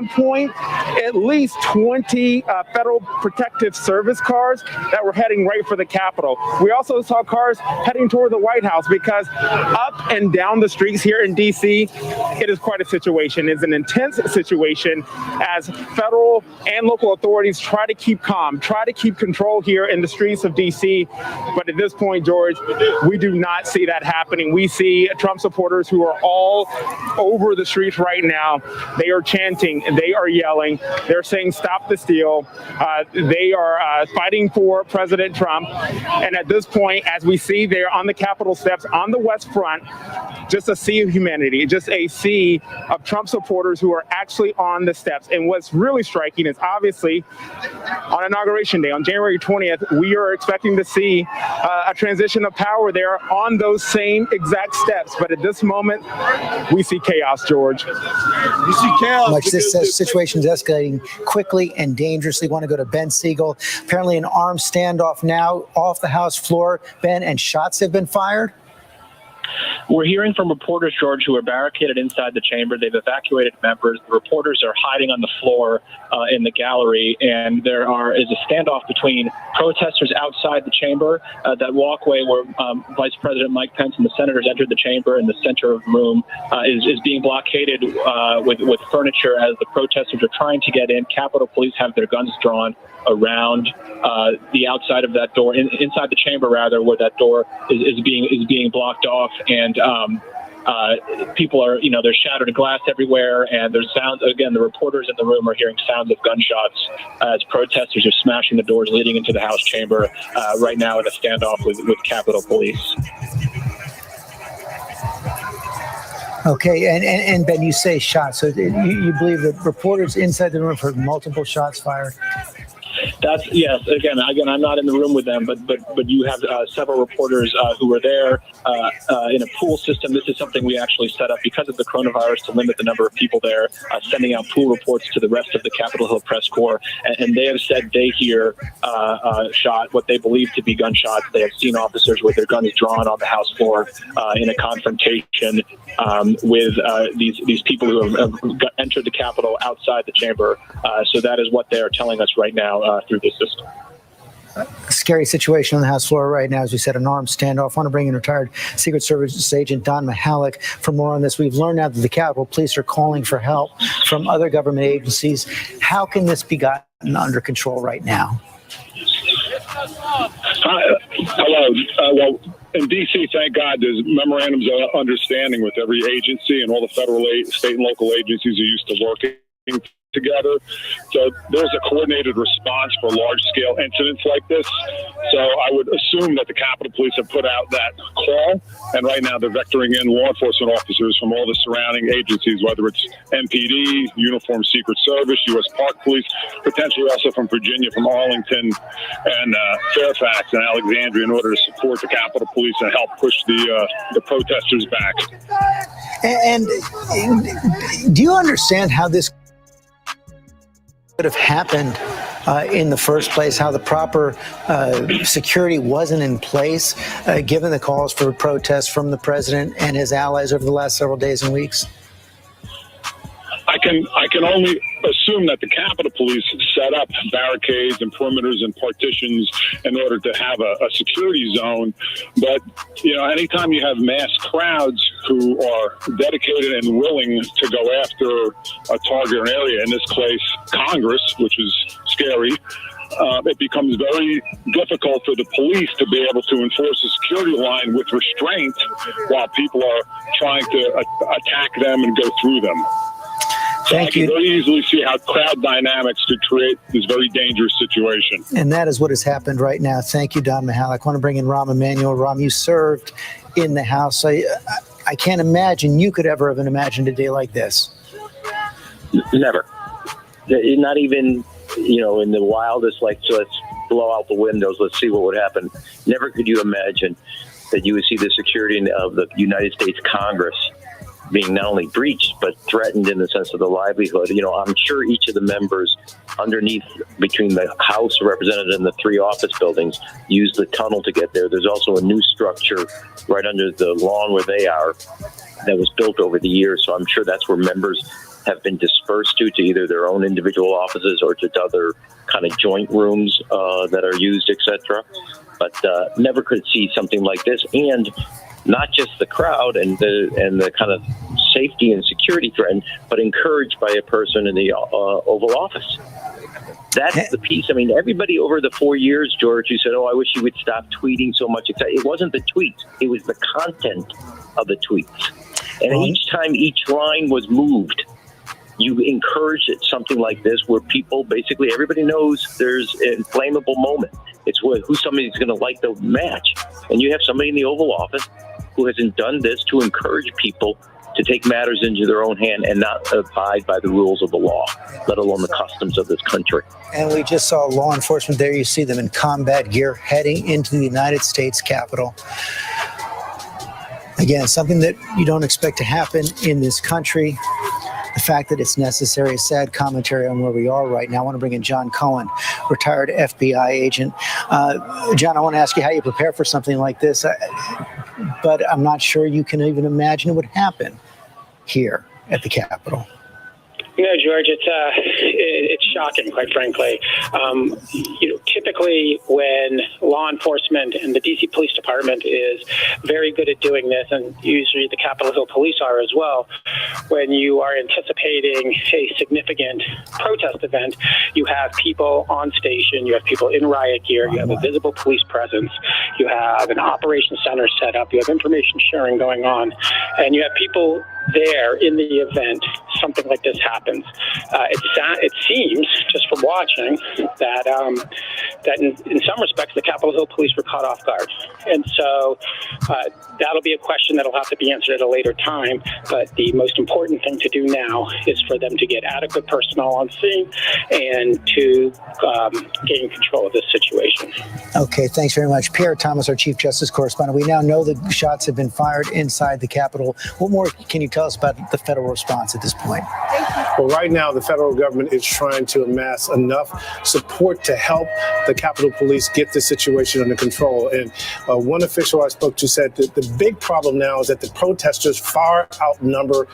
point at least 20 Federal Protective Service cars that were heading right for the Capitol. We also saw cars heading toward the White House because up and down the streets here in D.C., it is quite a situation. It's an intense situation as federal and local authorities try to keep calm, try to keep control here in the streets of D.C. But at this point, George, we do not see that happening. We see Trump supporters who are all over the streets right now. They are chanting. They are yelling. They're saying, "Stop the steal." They are fighting for President Trump. And at this point, as we see there on the Capitol steps on the West Front, just a sea of humanity, just a sea of Trump supporters who are actually on the steps. And what's really striking is obviously on Inauguration Day, on January 20th, we are expecting to see a transition of power there on those same exact steps. But at this moment, we see chaos, George. You see chaos. Much this situation is escalating quickly and dangerously. Want to go to Ben Siegel. Apparently an armed standoff now off the House floor, Ben, and shots have been fired. We're hearing from reporters, George, who are barricaded inside the chamber. They've evacuated members. The reporters are hiding on the floor in the gallery, and there is a standoff between protesters outside the chamber. That walkway where Vice President Mike Pence and the senators entered the chamber in the center of the room is being blockaded with furniture as the protesters are trying to get in. Capitol Police have their guns drawn around the outside of that door, inside the chamber rather, where that door is being blocked off, and people are, there's shattered glass everywhere, and there's sounds. Again, the reporters in the room are hearing sounds of gunshots as protesters are smashing the doors leading into the House chamber right now in a standoff with Capitol Police. Okay, and Ben, you say shots. So you believe that reporters inside the room have heard multiple shots fired? Yes. Again, I'm not in the room with them, but you have several reporters who were there in a pool system. This is something we actually set up because of the coronavirus to limit the number of people there, sending out pool reports to the rest of the Capitol Hill press corps. And they have said they hear what they believe to be gunshots. They have seen officers with their guns drawn on the House floor in a confrontation with these people who have entered the Capitol outside the chamber. So that is what they are telling us right now through this system. Scary situation on the House floor right now. As we said, an armed standoff. I want to bring in retired Secret Service agent Don Mihalik for more on this. We've learned now that the Capitol Police are calling for help from other government agencies. How can this be gotten under control right now? Hello. Well, in D.C., thank God, there's memorandums of understanding with every agency, and all the federal, state, and local agencies are used to working together. So there's a coordinated response for large-scale incidents like this. So I would assume that the Capitol Police have put out that call, and right now they're vectoring in law enforcement officers from all the surrounding agencies, whether it's MPD, Uniform Secret Service, U.S. Park Police, potentially also from Virginia, from Arlington and Fairfax and Alexandria, in order to support the Capitol Police and help push the protesters back. And do you understand how this could have happened in the first place, how the proper security wasn't in place, given the calls for protests from the president and his allies over the last several days and weeks? I can only assume that the Capitol Police set up barricades and perimeters and partitions in order to have a security zone. But, anytime you have mass crowds who are dedicated and willing to go after a target or an area, in this case, Congress, which is scary, it becomes very difficult for the police to be able to enforce a security line with restraint while people are trying to attack them and go through them. So I can very easily see how crowd dynamics could create this very dangerous situation. And that is what has happened right now. Thank you, Don Mihalik. I want to bring in Rahm Emanuel. Rahm, you served in the House. I can't imagine you could ever have imagined a day like this. Never. Not even, in the wildest, so let's blow out the windows, let's see what would happen. Never could you imagine that you would see the security of the United States Congress being not only breached, but threatened in the sense of the livelihood. I'm sure each of the members underneath, between the House of Representatives and the 3 office buildings, used the tunnel to get there. There's also a new structure right under the lawn where they are that was built over the years. So I'm sure that's where members have been dispersed to either their own individual offices or to other kind of joint rooms that are used, etc. But never could see something like this, and not just the crowd and the kind of safety and security threat, but encouraged by a person in the Oval Office. That's the piece. I mean, everybody over the 4 years, George, who said, "Oh, I wish you would stop tweeting so much." It wasn't the tweets; it was the content of the tweets. And each time each line was moved, you encouraged something like this, where people basically everybody knows there's an inflammable moment. It's who somebody's going to like the match, and you have somebody in the Oval Office who hasn't done this to encourage people to take matters into their own hand and not abide by the rules of the law, let alone the customs of this country. And we just saw law enforcement there. You see them in combat gear heading into the United States Capitol. Again, something that you don't expect to happen in this country. The fact that it's necessary, sad commentary on where we are right now. I want to bring in John Cohen, retired FBI agent. John, I want to ask you how you prepare for something like this, but I'm not sure you can even imagine it would happen here at the Capitol. You know, George, it's shocking, quite frankly. Typically when law enforcement and the D.C. Police Department is very good at doing this, and usually the Capitol Hill Police are as well, when you are anticipating a significant protest event, you have people on station, you have people in riot gear, you have a visible police presence, you have an operations center set up, you have information sharing going on, and you have people there in the event something like this happens. It seems, just from watching, that in some respects the Capitol Hill Police were caught off guard. And so that'll be a question that'll have to be answered at a later time. But the most important thing to do now is for them to get adequate personnel on scene and to gain control of this situation. Okay, thanks very much. Pierre Thomas, our Chief Justice Correspondent. We now know that shots have been fired inside the Capitol. What more can you tell us about the federal response at this point? Well, right now, the federal government is trying to amass enough support to help the Capitol Police get the situation under control. And one official I spoke to said that the big problem now is that the protesters far outnumber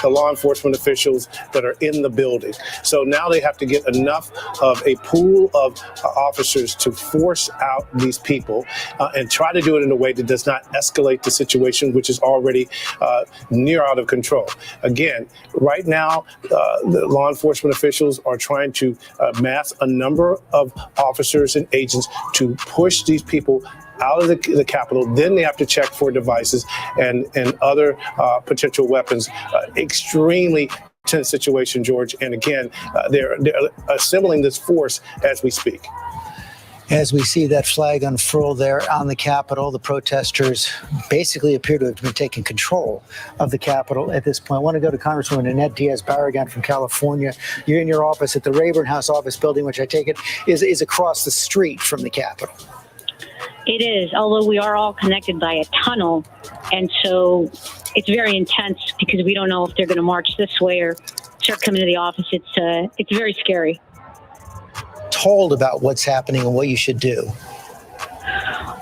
the law enforcement officials that are in the building. So now they have to get enough of a pool of officers to force out these people and try to do it in a way that does not escalate the situation, which is already near out of control. Again, right now, the law enforcement officials are trying to mass a number of officers and agents to push these people out of the Capitol. Then they have to check for devices and other potential weapons. Extremely tense situation, George. And again, they're assembling this force as we speak. As we see that flag unfurl there on the Capitol, the protesters basically appear to have been taking control of the Capitol at this point. I want to go to Congresswoman Annette Diaz-Barragán from California. You're in your office at the Rayburn House office building, which I take it is across the street from the Capitol. It is, although we are all connected by a tunnel, and so it's very intense because we don't know if they're going to march this way or start coming to the office. It's very scary. Told about what's happening and what you should do?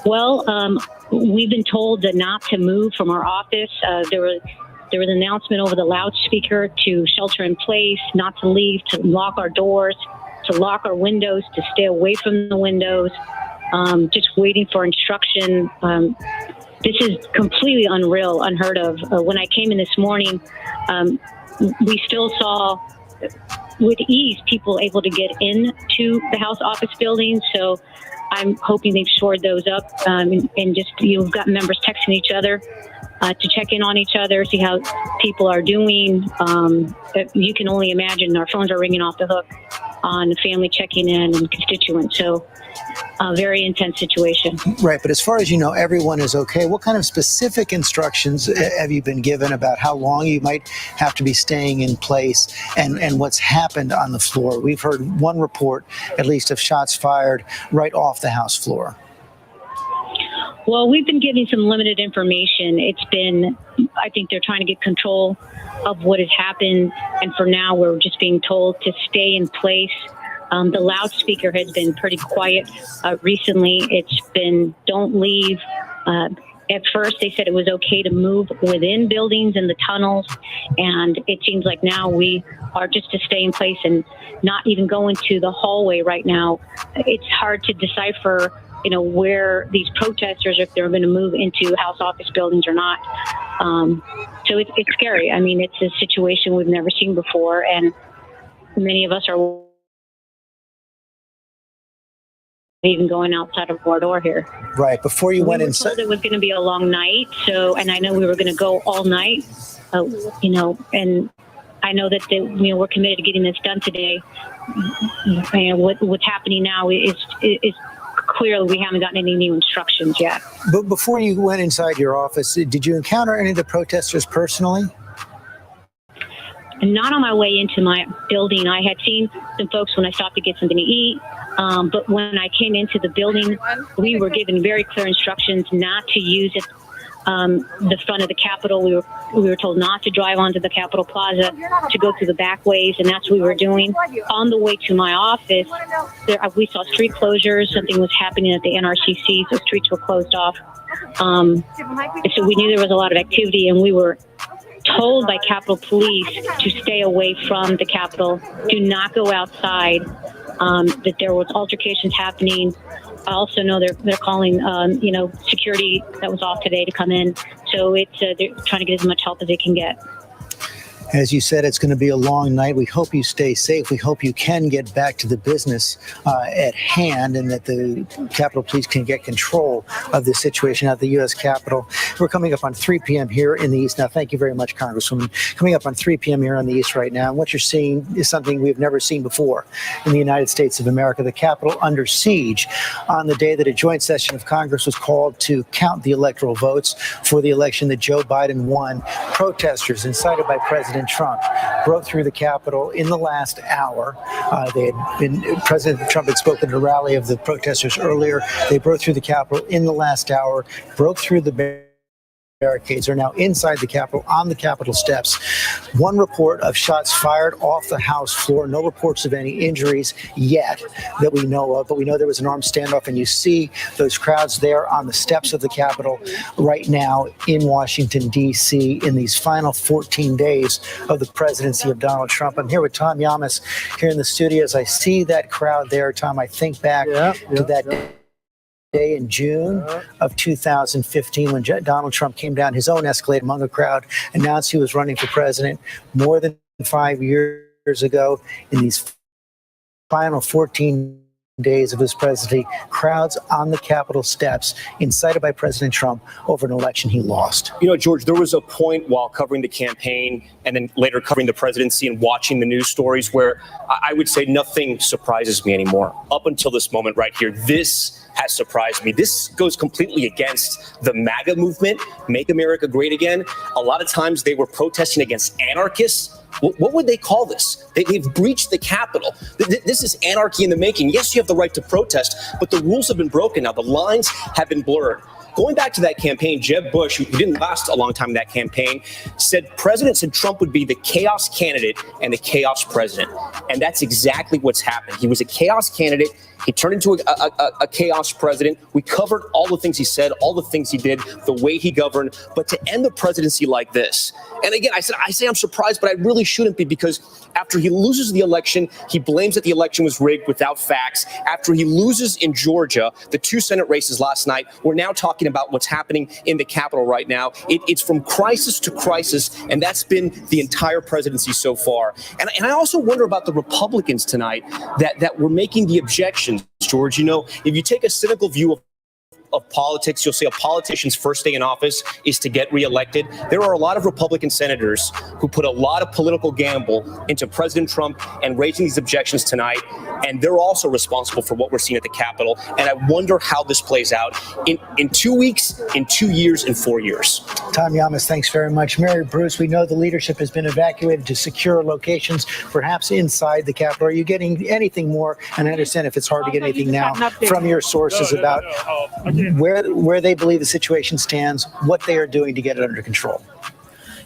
Well, we've been told not to move from our office. There was an announcement over the loudspeaker to shelter in place, not to leave, to lock our doors, to lock our windows, to stay away from the windows, just waiting for instruction. This is completely unreal, unheard of. When I came in this morning, we still saw with ease people able to get into the House office building. So I'm hoping they've shored those up and just you've got members texting each other to check in on each other, see how people are doing. You can only imagine our phones are ringing off the hook on the family checking in and constituents. So a very intense situation. Right. But as far as you know, everyone is okay. What kind of specific instructions have you been given about how long you might have to be staying in place and what's happened on the floor? We've heard one report, at least, of shots fired right off the House floor. Well, we've been giving some limited information. I think they're trying to get control of what has happened. And for now, we're just being told to stay in place. The loudspeaker has been pretty quiet recently. It's been don't leave. At first, they said it was okay to move within buildings and the tunnels, and it seems like now we are just to stay in place and not even go into the hallway right now. It's hard to decipher, where these protesters, if they're going to move into House office buildings or not. So it's scary. I mean, it's a situation we've never seen before, and many of us are even going outside of our door here. Right. Before you went inside, it was going to be a long night. So, and I know we were going to go all night, and I know that we're committed to getting this done today. And what's happening now is clearly we haven't gotten any new instructions yet. But before you went inside your office, did you encounter any of the protesters personally? Not on my way into my building. I had seen some folks when I stopped to get something to eat. But when I came into the building, we were given very clear instructions not to use it. The front of the Capitol, we were told not to drive onto the Capitol Plaza, to go through the back ways, and that's what we were doing. On the way to my office, we saw street closures. Something was happening at the NRCC, so streets were closed off. So we knew there was a lot of activity, and we were told by Capitol Police to stay away from the Capitol, do not go outside, that there was altercations happening. I also know they're calling, security that was off today to come in. So they're trying to get as much help as they can get. As you said, it's going to be a long night. We hope you stay safe. We hope you can get back to the business at hand, and that the Capitol Police can get control of the situation at the U.S. Capitol. We're coming up on 3 p.m. here in the East. Now, thank you very much, Congresswoman. Coming up on 3 p.m. here on the East right now. And what you're seeing is something we've never seen before in the United States of America. The Capitol under siege on the day that a joint session of Congress was called to count the electoral votes for the election that Joe Biden won. Protesters incited by President Trump broke through the Capitol in the last hour. President Trump had spoken at a rally of the protesters earlier. They broke through the Capitol in the last hour, broke through the barricades, are now inside the Capitol, on the Capitol steps. One report of shots fired off the House floor. No reports of any injuries yet that we know of, but we know there was an armed standoff, and you see those crowds there on the steps of the Capitol right now in Washington, D.C. in these final 14 days of the presidency of Donald Trump. I'm here with Tom Yamas here in the studio. As I see that crowd there, Tom, I think back to that day in June of 2015 when Donald Trump came down his own escalade among a crowd, announced he was running for president more than 5 years ago. In these final 14 days of his presidency, crowds on the Capitol steps incited by President Trump over an election he lost. George, there was a point while covering the campaign and then later covering the presidency and watching the news stories where I would say nothing surprises me anymore. Up until this moment right here, this has surprised me. This goes completely against the MAGA movement, Make America Great Again. A lot of times they were protesting against anarchists. What would they call this? They've breached the Capitol. This is anarchy in the making. Yes, you have the right to protest, but the rules have been broken now. The lines have been blurred. Going back to that campaign, Jeb Bush, who didn't last a long time in that campaign, said Trump would be the chaos candidate and the chaos president. And that's exactly what's happened. He was a chaos candidate. He turned into a chaos president. We covered all the things he said, all the things he did, the way he governed. But to end the presidency like this, and again, I say I'm surprised, but I really shouldn't be, because after he loses the election, he blames that the election was rigged without facts. After he loses in Georgia, the 2 Senate races last night, we're now talking about what's happening in the Capitol right now. It's from crisis to crisis, and that's been the entire presidency so far. And I also wonder about the Republicans tonight that were making the objections, George. If you take a cynical view of politics, you'll say a politician's first day in office is to get reelected. There are a lot of Republican senators who put a lot of political gamble into President Trump and raising these objections tonight, and they're also responsible for what we're seeing at the Capitol. And I wonder how this plays out in 2 weeks, in 2 years, in 4 years. Tom Yamas, thanks very much. Mary Bruce, we know the leadership has been evacuated to secure locations, perhaps inside the Capitol. Are you getting anything more? And I understand if it's hard to get anything now from your sources about where they believe the situation stands, what they are doing to get it under control.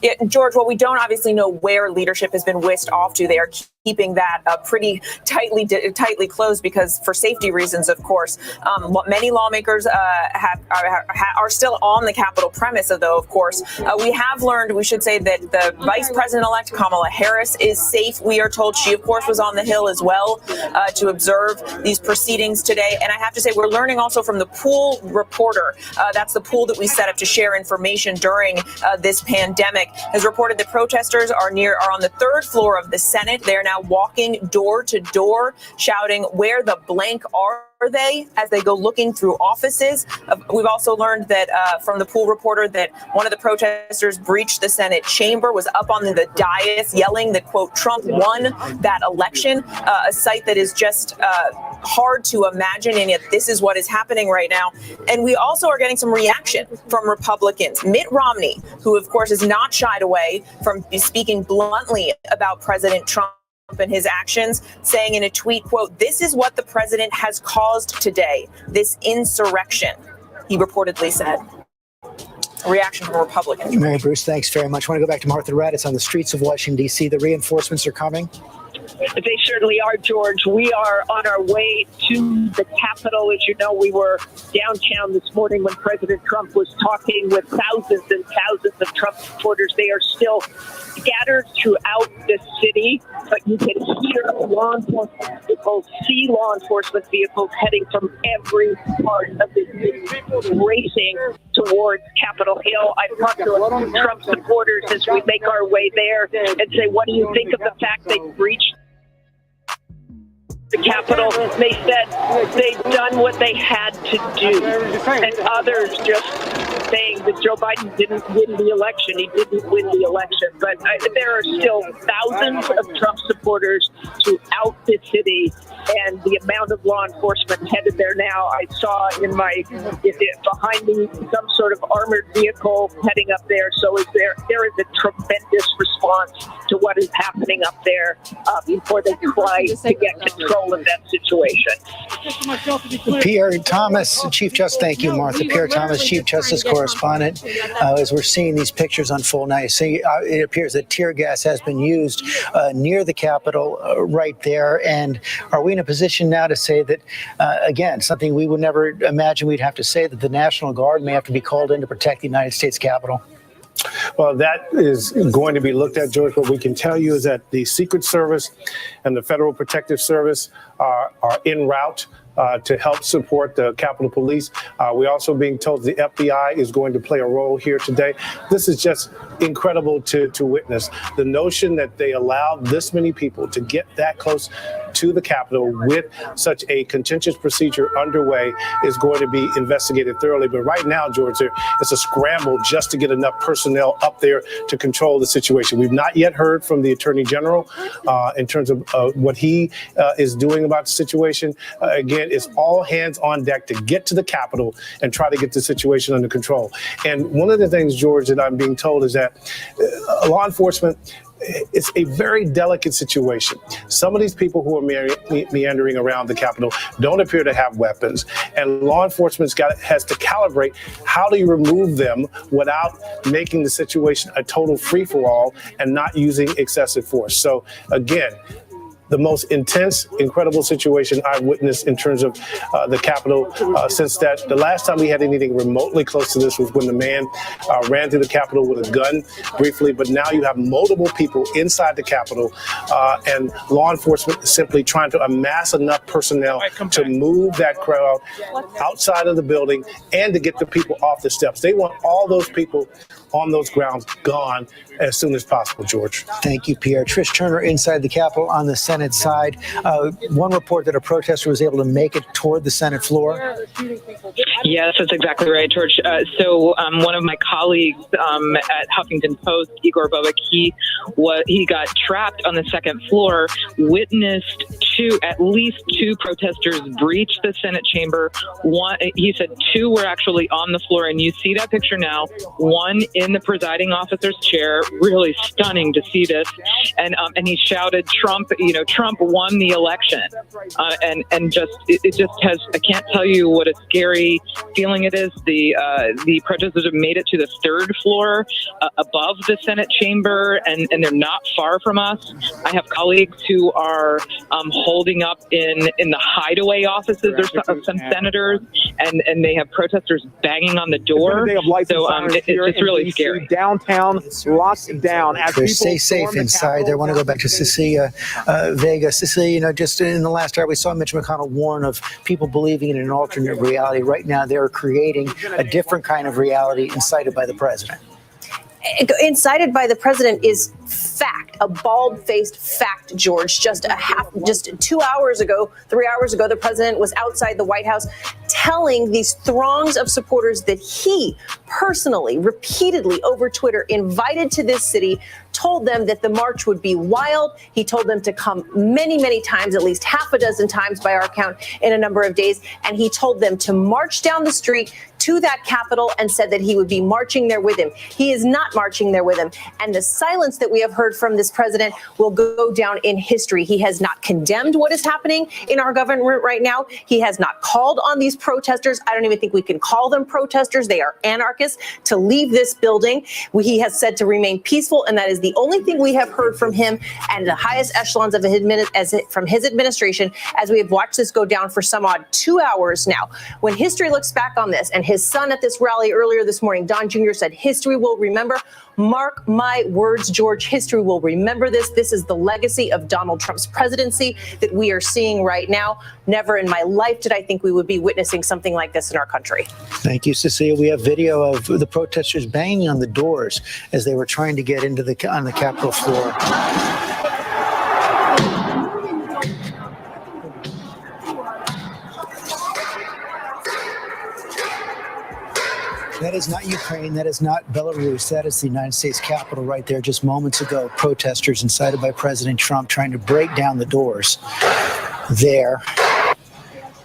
Yeah, George, well, we don't obviously know where leadership has been whisked off to. They are keeping that pretty tightly closed because for safety reasons, of course. Many lawmakers are still on the Capitol premise, though, of course. We have learned, we should say, that the Vice President-elect Kamala Harris is safe. We are told she, of course, was on the Hill as well to observe these proceedings today. And I have to say, we're learning also from the pool reporter, that's the pool that we set up to share information during this pandemic, has reported that protesters are on the third floor of the Senate. They're now walking door to door, shouting, "Where the blank are they?" as they go looking through offices. We've also learned that from the pool reporter that one of the protesters breached the Senate chamber, was up on the dais yelling that, quote, Trump won that election, a sight that is just hard to imagine, and yet this is what is happening right now. And we also are getting some reaction from Republicans. Mitt Romney, who, of course, has not shied away from speaking bluntly about President Trump and his actions, saying in a tweet, quote, "This is what the president has caused today, this insurrection," he reportedly said. A reaction from Republicans. Mary Bruce, thanks very much. I want to go back to Martha Raddatz on the streets of Washington, D.C. The reinforcements are coming. They certainly are, George. We are on our way to the Capitol. As you know, we were downtown this morning when President Trump was talking with thousands and thousands of Trump supporters. They are still scattered throughout the city, but you can hear law enforcement vehicles, see law enforcement vehicles heading from every part of the city, racing towards Capitol Hill. I've talked to a lot of Trump supporters as we make our way there and say, what do you think of the fact they breached the Capitol? They said they've done what they had to do, and others just saying that Joe Biden didn't win the election. He didn't win the election, but there are still thousands of Trump supporters throughout the city, and the amount of law enforcement headed there now. I saw behind me some sort of armored vehicle heading up there. So there is a tremendous response to what is happening up there before they try to get control of that situation. Pierre Thomas, Chief Justice, thank you, Martha. Pierre Thomas, Chief Justice correspondent. As we're seeing these pictures unfold now, you see it appears that tear gas has been used near the Capitol right there. And are we in a position now to say that, again, something we would never imagine we'd have to say, that the National Guard may have to be called in to protect the United States Capitol? Well, that is going to be looked at, George. What we can tell you is that the Secret Service and the Federal Protective Service are en route to help support the Capitol Police. We're also being told the FBI is going to play a role here today. This is just incredible to witness. The notion that they allowed this many people to get that close to the Capitol with such a contentious procedure underway is going to be investigated thoroughly. But right now, George, it's a scramble just to get enough personnel up there to control the situation. We've not yet heard from the Attorney General in terms of what he is doing about the situation. Again, it's all hands on deck to get to the Capitol and try to get the situation under control. And one of the things, George, that I'm being told is that law enforcement, it's a very delicate situation. Some of these people who are meandering around the Capitol don't appear to have weapons, and law enforcement has to calibrate how do you remove them without making the situation a total free-for-all and not using excessive force. So again, the most intense, incredible situation I've witnessed in terms of the Capitol since that the last time we had anything remotely close to this was when the man ran through the Capitol with a gun briefly. But now you have multiple people inside the Capitol and law enforcement simply trying to amass enough personnel to move that crowd outside of the building and to get the people off the steps. They want all those people on those grounds gone as soon as possible, George. Thank you, Pierre. Trish Turner inside the Capitol on the Senate side. One report that a protester was able to make it toward the Senate floor. Yes, that's exactly right, George. So one of my colleagues at Huffington Post, Igor Bobak, he got trapped on the second floor, witnessed at least two protesters breached the Senate chamber. One, he said two were actually on the floor, and you see that picture now. One in the presiding officer's chair. Really stunning to see this. And he shouted, "Trump! Trump won the election." And just it just has. I can't tell you what a scary feeling it is. The protesters have made it to the third floor above the Senate chamber, and they're not far from us. I have colleagues who are holding up in the hideaway offices of some senators, and they have protesters banging on the door. So it's just really scary. Downtown locked down. Chris, stay safe inside there. I want to go back to Cecilia Vega. Cecilia, just in the last hour, we saw Mitch McConnell warn of people believing in an alternate reality. Right now, they're creating a different kind of reality incited by the president. Incited by the president is fact, a bald-faced fact, George. Just 2 hours ago, 3 hours ago, the president was outside the White House telling these throngs of supporters that he personally, repeatedly over Twitter, invited to this city, told them that the march would be wild. He told them to come many, many times, at least half a dozen times by our count in a number of days. And he told them to march down the street to that Capitol and said that he would be marching there with him. He is not marching there with him. And the silence that we have heard from this president will go down in history. He has not condemned what is happening in our government right now. He has not called on these protesters. I don't even think we can call them protesters. They are anarchists, to leave this building. He has said to remain peaceful, and that is the only thing we have heard from him and the highest echelons of from his administration as we have watched this go down for some odd 2 hours now. When history looks back on this, and his son at this rally earlier this morning, Don Jr., said history will remember. Mark my words, George, history will remember this. This is the legacy of Donald Trump's presidency that we are seeing right now. Never in my life did I think we would be witnessing something like this in our country. Thank you, Cecilia. We have video of the protesters banging on the doors as they were trying to get into on the Capitol floor. That is not Ukraine. That is not Belarus. That is the United States Capitol right there. Just moments ago, protesters incited by President Trump trying to break down the doors there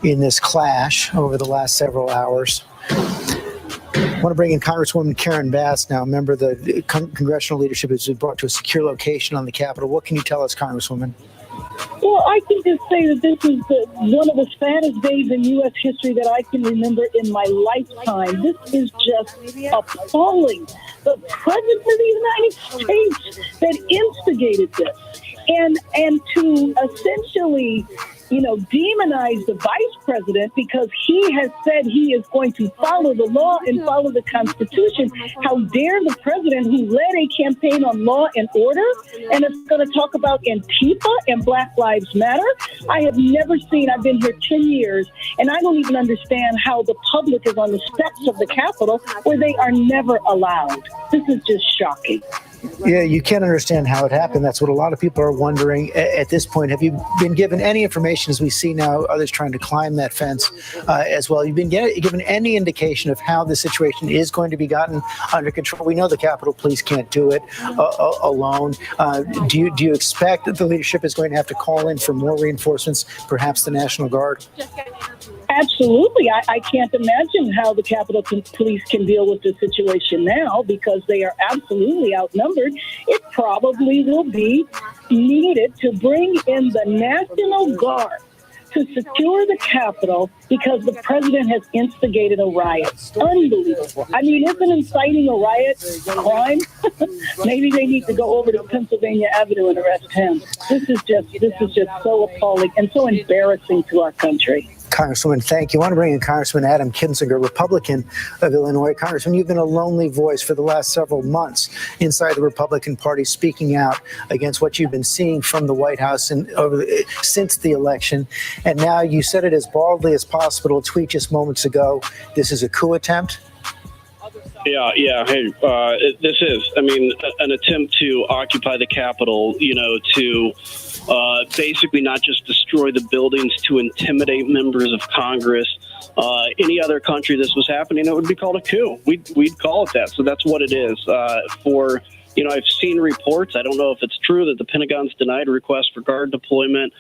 in this clash over the last several hours. I want to bring in Congresswoman Karen Bass now, member of the congressional leadership, has been brought to a secure location on the Capitol. What can you tell us, Congresswoman? Well, I can just say that this is one of the saddest days in U.S. history that I can remember in my lifetime. This is just appalling. The President of the United States that instigated this. And to essentially, demonize the vice president because he has said he is going to follow the law and follow the Constitution. How dare the president who led a campaign on law and order and is going to talk about Antifa and Black Lives Matter? I have never seen, I've been here 10 years, and I don't even understand how the public is on the steps of the Capitol where they are never allowed. This is just shocking. Yeah, you can't understand how it happened. That's what a lot of people are wondering at this point. Have you been given any information, as we see now others trying to climb that fence as well? You've been given any indication of how the situation is going to be gotten under control? We know the Capitol Police can't do it alone. Do you expect that the leadership is going to have to call in for more reinforcements, perhaps the National Guard? Absolutely. I can't imagine how the Capitol Police can deal with the situation now because they are absolutely outnumbered. It probably will be needed to bring in the National Guard to secure the Capitol because the president has instigated a riot. Unbelievable. I mean, isn't inciting a riot a crime? Maybe they need to go over to Pennsylvania Avenue and arrest him. This is just so appalling and so embarrassing to our country. Congresswoman, thank you. I want to bring in Congressman Adam Kinzinger, Republican of Illinois. Congressman, you've been a lonely voice for the last several months inside the Republican Party, speaking out against what you've been seeing from the White House since the election. And now you said it as baldly as possible, a tweet just moments ago. This is a coup attempt. Yeah. Hey, this is, an attempt to occupy the Capitol, to basically not just destroy the buildings, to intimidate members of Congress. Any other country this was happening, it would be called a coup. We'd call it that. So that's what it is. I've seen reports. I don't know if it's true that the Pentagon's denied a request for guard deployment.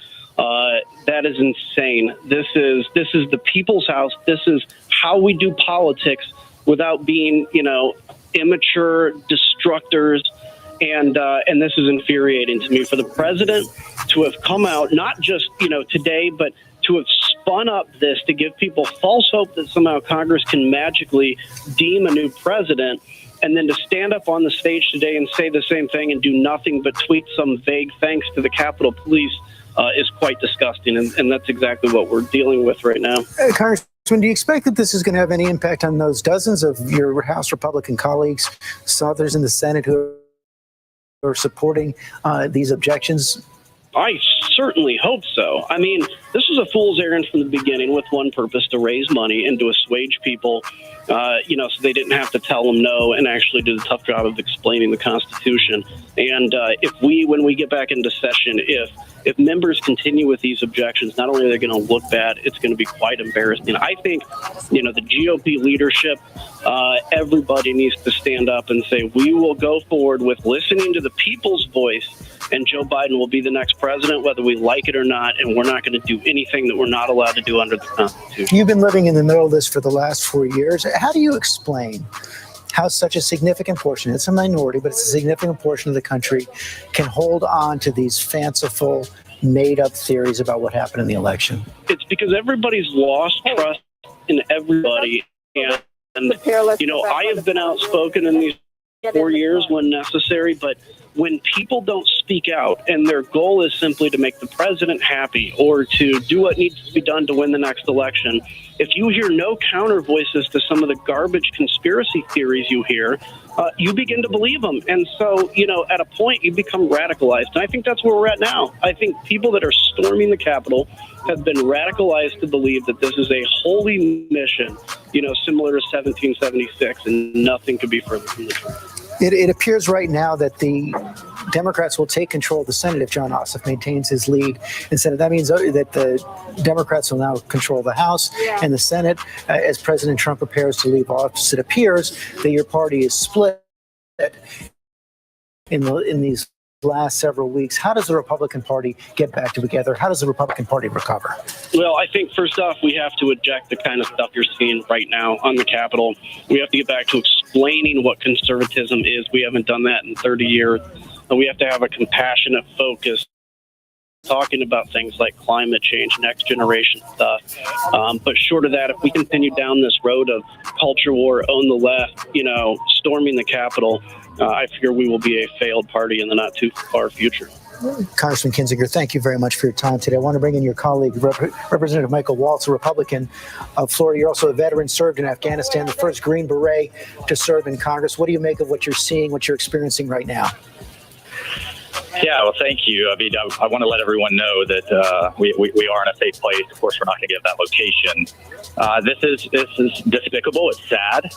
That is insane. This is the people's house. This is how we do politics without being, immature destructors. And this is infuriating to me for the president to have come out, not just, today, but to have spun up this to give people false hope that somehow Congress can magically deem a new president, and then to stand up on the stage today and say the same thing and do nothing but tweet some vague thanks to the Capitol Police is quite disgusting. And that's exactly what we're dealing with right now. Congressman, do you expect that this is going to have any impact on those dozens of your House Republican colleagues, some others in the Senate who are supporting these objections? I certainly hope so. I mean, this was a fool's errand from the beginning with one purpose: to raise money and to assuage people, so they didn't have to tell them no and actually do the tough job of explaining the Constitution. And when we get back into session, if members continue with these objections, not only are they going to look bad, it's going to be quite embarrassing. I think, the GOP leadership, everybody needs to stand up and say, we will go forward with listening to the people's voice, and Joe Biden will be the next president, whether we like it or not, and we're not going to do anything that we're not allowed to do under the Constitution. You've been living in the middle of this for the last 4 years. How do you explain how such a significant portion, it's a minority, but it's a significant portion of the country, can hold on to these fanciful, made-up theories about what happened in the election? It's because everybody's lost trust in everybody. And I have been outspoken in these 4 years when necessary, but when people don't speak out and their goal is simply to make the president happy or to do what needs to be done to win the next election, if you hear no counter voices to some of the garbage conspiracy theories you hear, you begin to believe them. And so, at a point you become radicalized. And I think that's where we're at now. I think people that are storming the Capitol have been radicalized to believe that this is a holy mission, similar to 1776, and nothing could be further from the truth. It appears right now that the Democrats will take control of the Senate if John Ossoff maintains his lead in the Senate. That means that the Democrats will now control the House and the Senate. As President Trump prepares to leave office, it appears that your party is split in these last several weeks. How does the Republican Party get back together? How does the Republican Party recover? Well, I think first off, we have to eject the kind of stuff you're seeing right now on the Capitol. We have to get back to explaining what conservatism is. We haven't done that in 30 years. And we have to have a compassionate focus talking about things like climate change, next generation stuff. But short of that, if we continue down this road of culture war, own the left, storming the Capitol, I fear we will be a failed party in the not too far future. Congressman Kinzinger, thank you very much for your time today. I want to bring in your colleague, Representative Michael Waltz, a Republican of Florida. You're also a veteran, served in Afghanistan, the first Green Beret to serve in Congress. What do you make of what you're seeing, what you're experiencing right now? Yeah, well, thank you. I mean, I want to let everyone know that we are in a safe place. Of course, we're not going to give that location. This is despicable. It's sad.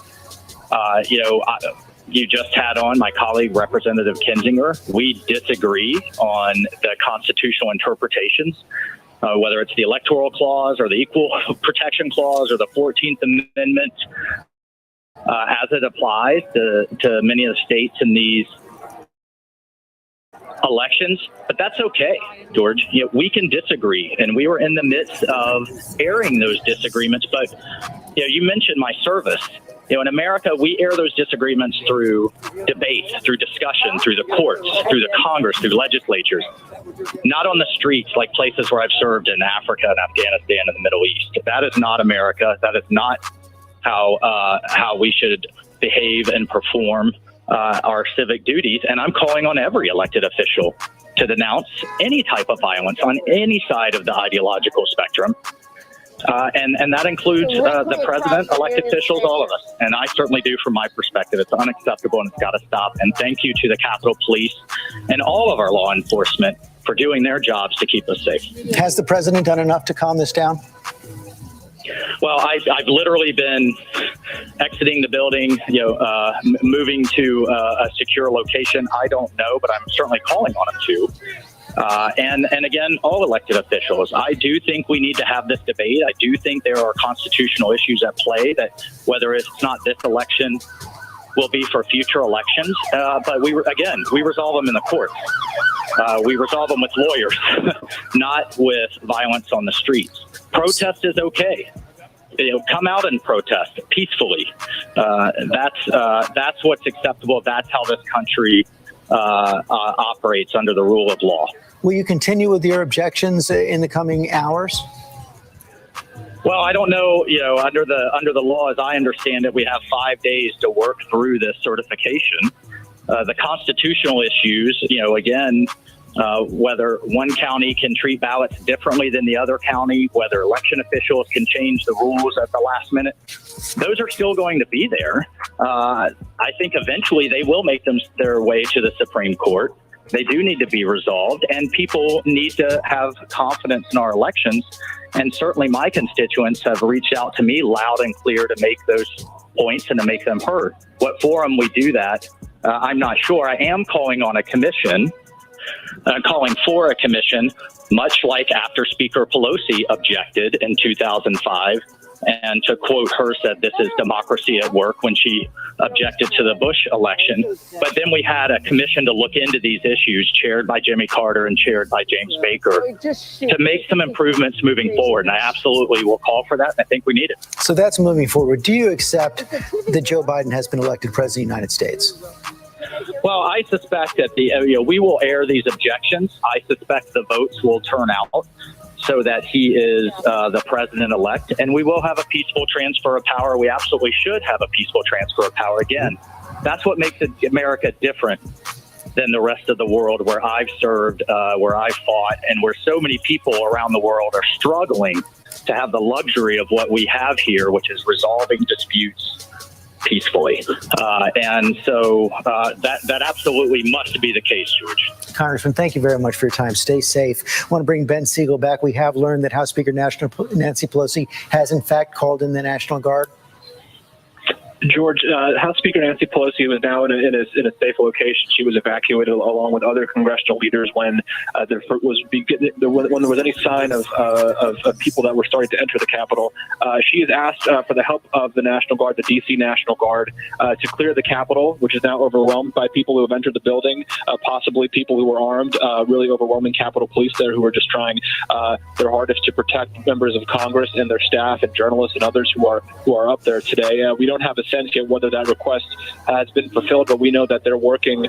You just had on my colleague, Representative Kinzinger. We disagree on the constitutional interpretations, whether it's the Electoral Clause or the Equal Protection Clause or the 14th Amendment, as it applies to many of the states in these elections. But that's okay, George. We can disagree, and we were in the midst of airing those disagreements. But you mentioned my service. In America, we air those disagreements through debate, through discussion, through the courts, through the Congress, through legislatures, not on the streets like places where I've served in Africa and Afghanistan and the Middle East. That is not America. That is not how we should behave and perform our civic duties. And I'm calling on every elected official to denounce any type of violence on any side of the ideological spectrum. And that includes the president, elected officials, all of us. And I certainly do from my perspective. It's unacceptable and it's got to stop. And thank you to the Capitol Police and all of our law enforcement for doing their jobs to keep us safe. Has the president done enough to calm this down? Well, I've literally been exiting the building, moving to a secure location. I don't know, but I'm certainly calling on him to. And again, all elected officials, I do think we need to have this debate. I do think there are constitutional issues at play that whether it's not this election, will be for future elections. But we resolve them in the courts. We resolve them with lawyers, not with violence on the streets. Protest is okay. Come out and protest peacefully. That's what's acceptable. That's how this country operates under the rule of law. Will you continue with your objections in the coming hours? Well, I don't know. Under the law, as I understand it, we have 5 days to work through this certification. The constitutional issues, again, whether one county can treat ballots differently than the other county, whether election officials can change the rules at the last minute, those are still going to be there. I think eventually they will make their way to the Supreme Court. They do need to be resolved, and people need to have confidence in our elections. And certainly my constituents have reached out to me loud and clear to make those points and to make them heard. What forum we do that, I'm not sure. I am calling for a commission, much like after Speaker Pelosi objected in 2005, and to quote her, said this is democracy at work when she objected to the Bush election. But then we had a commission to look into these issues, chaired by Jimmy Carter and chaired by James Baker, to make some improvements moving forward. And I absolutely will call for that. And I think we need it. So that's moving forward. Do you accept that Joe Biden has been elected president of the United States? Well, I suspect that we will air these objections. I suspect the votes will turn out so that he is the president-elect, and we will have a peaceful transfer of power. We absolutely should have a peaceful transfer of power. Again, that's what makes America different than the rest of the world, where I've served, where I've fought, and where so many people around the world are struggling to have the luxury of what we have here, which is resolving disputes peacefully. And so that absolutely must be the case, George. Congressman, thank you very much for your time. Stay safe. I want to bring Ben Siegel back. We have learned that House Speaker Nancy Pelosi has, in fact, called in the National Guard. George, House Speaker Nancy Pelosi was now in a safe location. She was evacuated along with other congressional leaders when there was any sign of people that were starting to enter the Capitol. She has asked for the help of the National Guard, the D.C. National Guard, to clear the Capitol, which is now overwhelmed by people who have entered the building, possibly people who were armed, really overwhelming Capitol Police there who are just trying their hardest to protect members of Congress and their staff and journalists and others who are up there today. We don't have a sense yet whether that request has been fulfilled, but we know that they're working.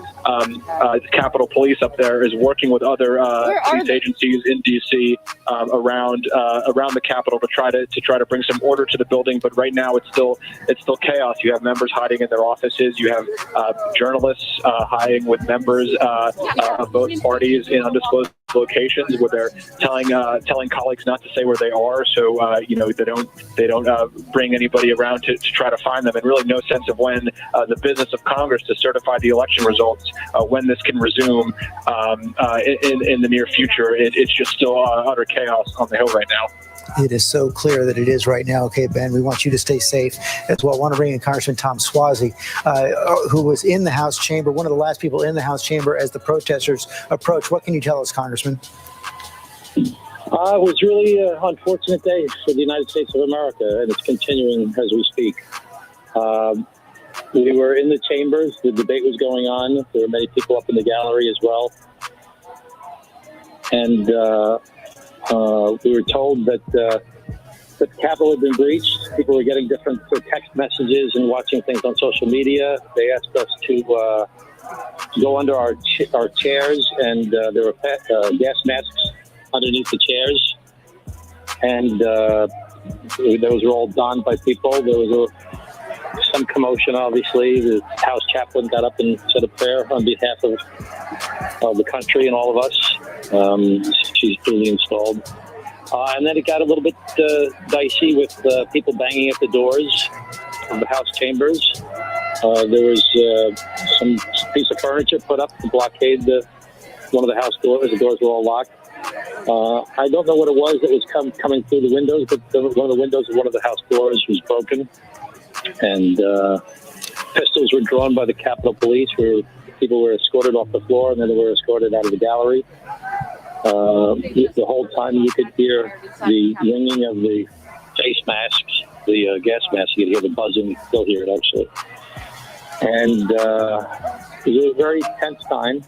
Capitol Police up there is working with other police agencies in D.C. around the Capitol to try to bring some order to the building. But right now it's still chaos. You have members hiding in their offices. You have journalists hiding with members of both parties in undisclosed locations where they're telling colleagues not to say where they are, so they don't bring anybody around to try to find them, and really no sense of when the business of Congress to certify the election results, when this can resume in the near future. It's just still utter chaos on the Hill right now. It is so clear that it is right now. Okay, Ben, we want you to stay safe as well. I want to bring in Congressman Tom Suozzi, who was in the House chamber, one of the last people in the House chamber as the protesters approached. What can you tell us, Congressman? It was really an unfortunate day for the United States of America, and it's continuing as we speak. We were in the chambers. The debate was going on. There were many people up in the gallery as well. And we were told that the Capitol had been breached. People were getting different text messages and watching things on social media. They asked us to go under our chairs, and there were gas masks underneath the chairs. And those were all donned by people. There was some commotion, obviously. The House chaplain got up and said a prayer on behalf of the country and all of us. She's duly installed. And then it got a little bit dicey with people banging at the doors of the House chambers. There was some piece of furniture put up to blockade one of the House doors. The doors were all locked. I don't know what it was that was coming through the windows, but one of the windows of one of the House doors was broken. And pistols were drawn by the Capitol Police, where people were escorted off the floor, and then they were escorted out of the gallery. The whole time you could hear the ringing of the face masks, the gas masks. You could hear the buzzing. Still hear it, actually. And it was a very tense time.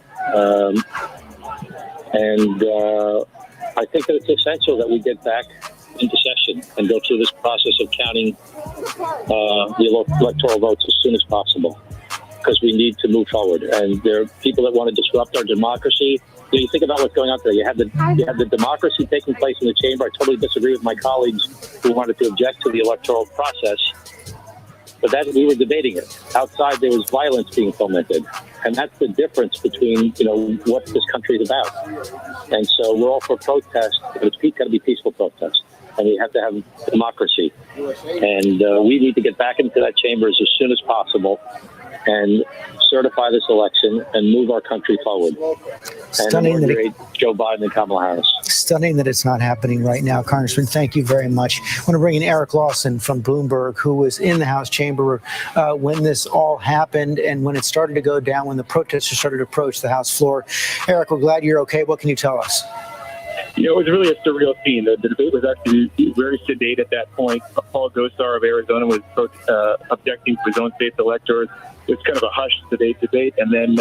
I think that it's essential that we get back into session and go through this process of counting the electoral votes as soon as possible, because we need to move forward. And there are people that want to disrupt our democracy. You think about what's going on today. You have the democracy taking place in the chamber. I totally disagree with my colleagues who wanted to object to the electoral process. But that we were debating it. Outside, there was violence being fomented. And that's the difference between, what this country is about. And so we're all for protest, but it's got to be peaceful protest. And we have to have democracy. And we need to get back into that chambers as soon as possible and certify this election and move our country forward. Stunning and inaugurate Joe Biden and Kamala Harris. Stunning that it's not happening right now, Congressman. Thank you very much. I want to bring in Eric Lawson from Bloomberg, who was in the House chamber when this all happened and when it started to go down, when the protesters started to approach the House floor. Eric, we're glad you're okay. What can you tell us? It was really a surreal scene. The debate was actually very sedate at that point. Paul Gosar of Arizona was objecting to his own state's electors. It was kind of a hushed debate. And then,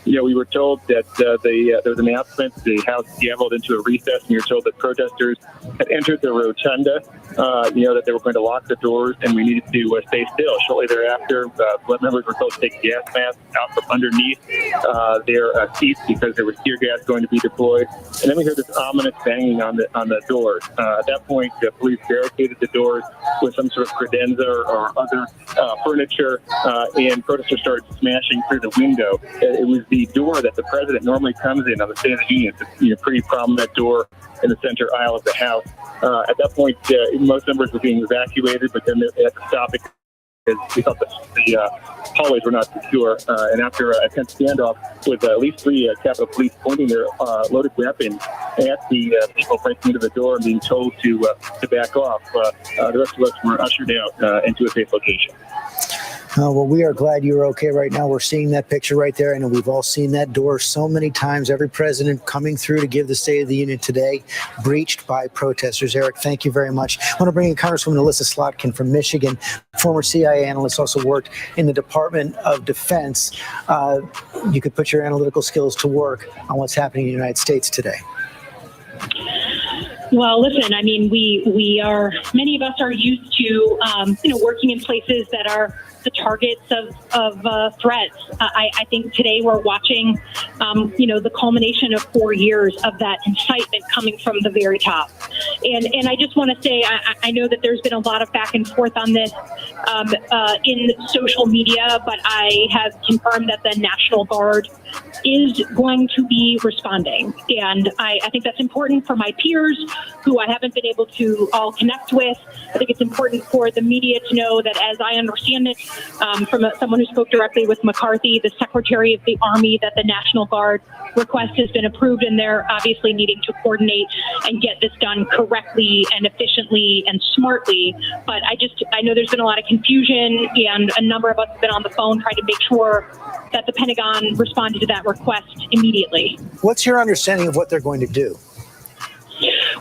we were told that there was an announcement, the House gambled into a recess, and you're told that protesters had entered the rotunda, that they were going to lock the doors, and we needed to stay still. Shortly thereafter, members were told to take gas masks out from underneath their seats because there was tear gas going to be deployed. And then we heard this ominous banging on the doors. At that point, the police barricaded the doors with some sort of credenza or other furniture, and protesters started smashing through the window. It was the door that the president normally comes in on the State of the Union. It's a pretty prominent door in the center aisle of the House. At that point, most members were being evacuated, but then they had to stop because we thought that the hallways were not secure. And after a tense standoff with at least 3 Capitol Police pointing their loaded weapons at the people breaking into the door and being told to back off, the rest of us were ushered out into a safe location. Well, we are glad you're okay right now. We're seeing that picture right there. I know we've all seen that door so many times. Every president coming through to give the State of the Union today, breached by protesters. Eric, thank you very much. I want to bring in Congresswoman Alyssa Slotkin from Michigan, former CIA analyst, also worked in the Department of Defense. You could put your analytical skills to work on what's happening in the United States today. Well, listen, I mean, many of us are used to, working in places that are the targets of threats. I think today we're watching, the culmination of 4 years of that incitement coming from the very top. And I just want to say, I know that there's been a lot of back and forth on this in social media, but I have confirmed that the National Guard is going to be responding. And I think that's important for my peers who I haven't been able to all connect with. I think it's important for the media to know that, as I understand it, from someone who spoke directly with McCarthy, the Secretary of the Army, that the National Guard request has been approved, and they're obviously needing to coordinate and get this done correctly and efficiently and smartly. But I know there's been a lot of confusion, and a number of us have been on the phone trying to make sure that the Pentagon responded to that request immediately. What's your understanding of what they're going to do?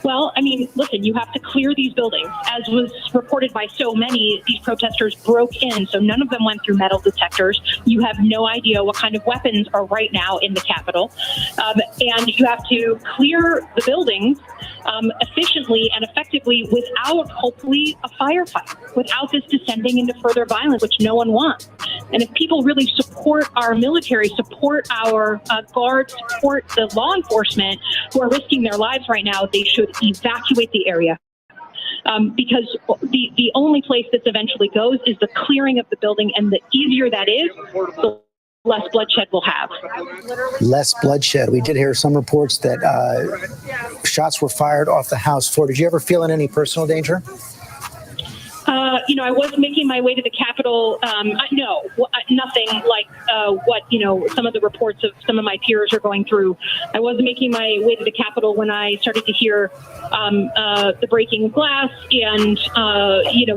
Well, I mean, listen, you have to clear these buildings. As was reported by so many, these protesters broke in, so none of them went through metal detectors. You have no idea what kind of weapons are right now in the Capitol. And you have to clear the buildings efficiently and effectively without, hopefully, a firefight, without this descending into further violence, which no one wants. And if people really support our military, support our guards, support the law enforcement who are risking their lives right now, they should evacuate the area. Because the only place this eventually goes is the clearing of the building, and the easier that is, the less bloodshed we'll have. Less bloodshed. We did hear some reports that shots were fired off the House floor. Did you ever feel in any personal danger? I was making my way to the Capitol. No, nothing like what, some of the reports of some of my peers are going through. I was making my way to the Capitol when I started to hear the breaking of glass and,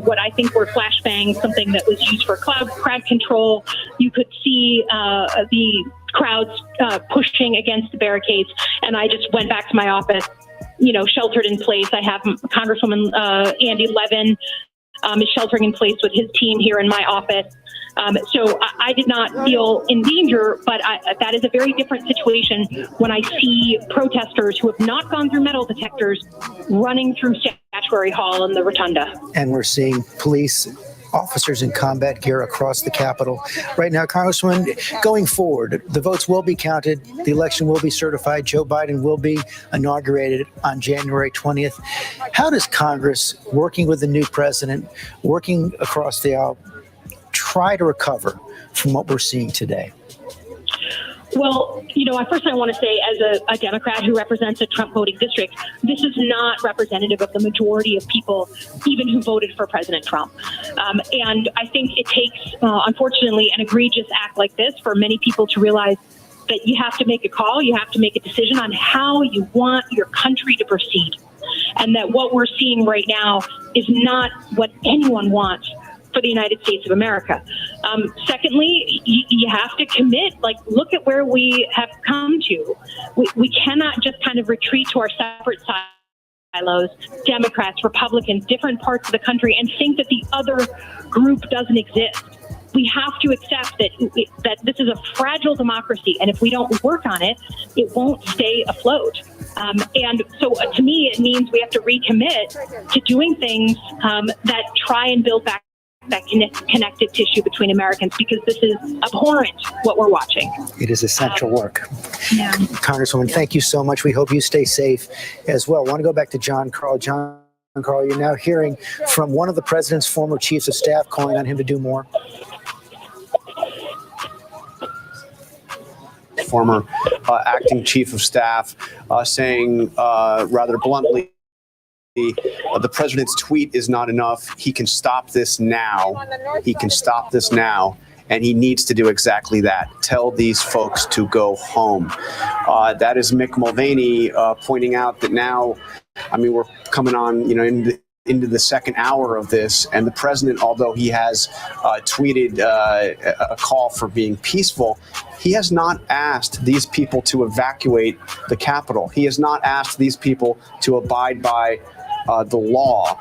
what I think were flashbangs, something that was used for crowd control. You could see the crowds pushing against the barricades, and I just went back to my office, sheltered in place. I have Congresswoman Andy Levin, is sheltering in place with his team here in my office. So I did not feel in danger, but that is a very different situation when I see protesters who have not gone through metal detectors running through Statuary Hall and the Rotunda. And we're seeing police officers in combat gear across the Capitol. Right now, Congressman, going forward, the votes will be counted. The election will be certified. Joe Biden will be inaugurated on January 20th. How does Congress, working with the new president, working across the aisle, try to recover from what we're seeing today? Well, first I want to say, as a Democrat who represents a Trump voting district, this is not representative of the majority of people, even who voted for President Trump. And I think it takes, unfortunately, an egregious act like this for many people to realize that you have to make a call, you have to make a decision on how you want your country to proceed. And that what we're seeing right now is not what anyone wants for the United States of America. Secondly, you have to commit, look at where we have come to. We cannot just kind of retreat to our separate silos, Democrats, Republicans, different parts of the country, and think that the other group doesn't exist. We have to accept that this is a fragile democracy, and if we don't work on it, it won't stay afloat. And so to me, it means we have to recommit to doing things that try and build back that connective tissue between Americans, because this is abhorrent what we're watching. It is essential work. Yeah. Congresswoman, thank you so much. We hope you stay safe as well. I want to go back to John Carl. John Carl, you're now hearing from one of the president's former chiefs of staff calling on him to do more. Former acting chief of staff saying rather bluntly, the president's tweet is not enough. He can stop this now. He can stop this now. And he needs to do exactly that. Tell these folks to go home. That is Mick Mulvaney pointing out that now, we're coming on, into the second hour of this, and the president, although he has tweeted a call for being peaceful, he has not asked these people to evacuate the Capitol. He has not asked these people to abide by the law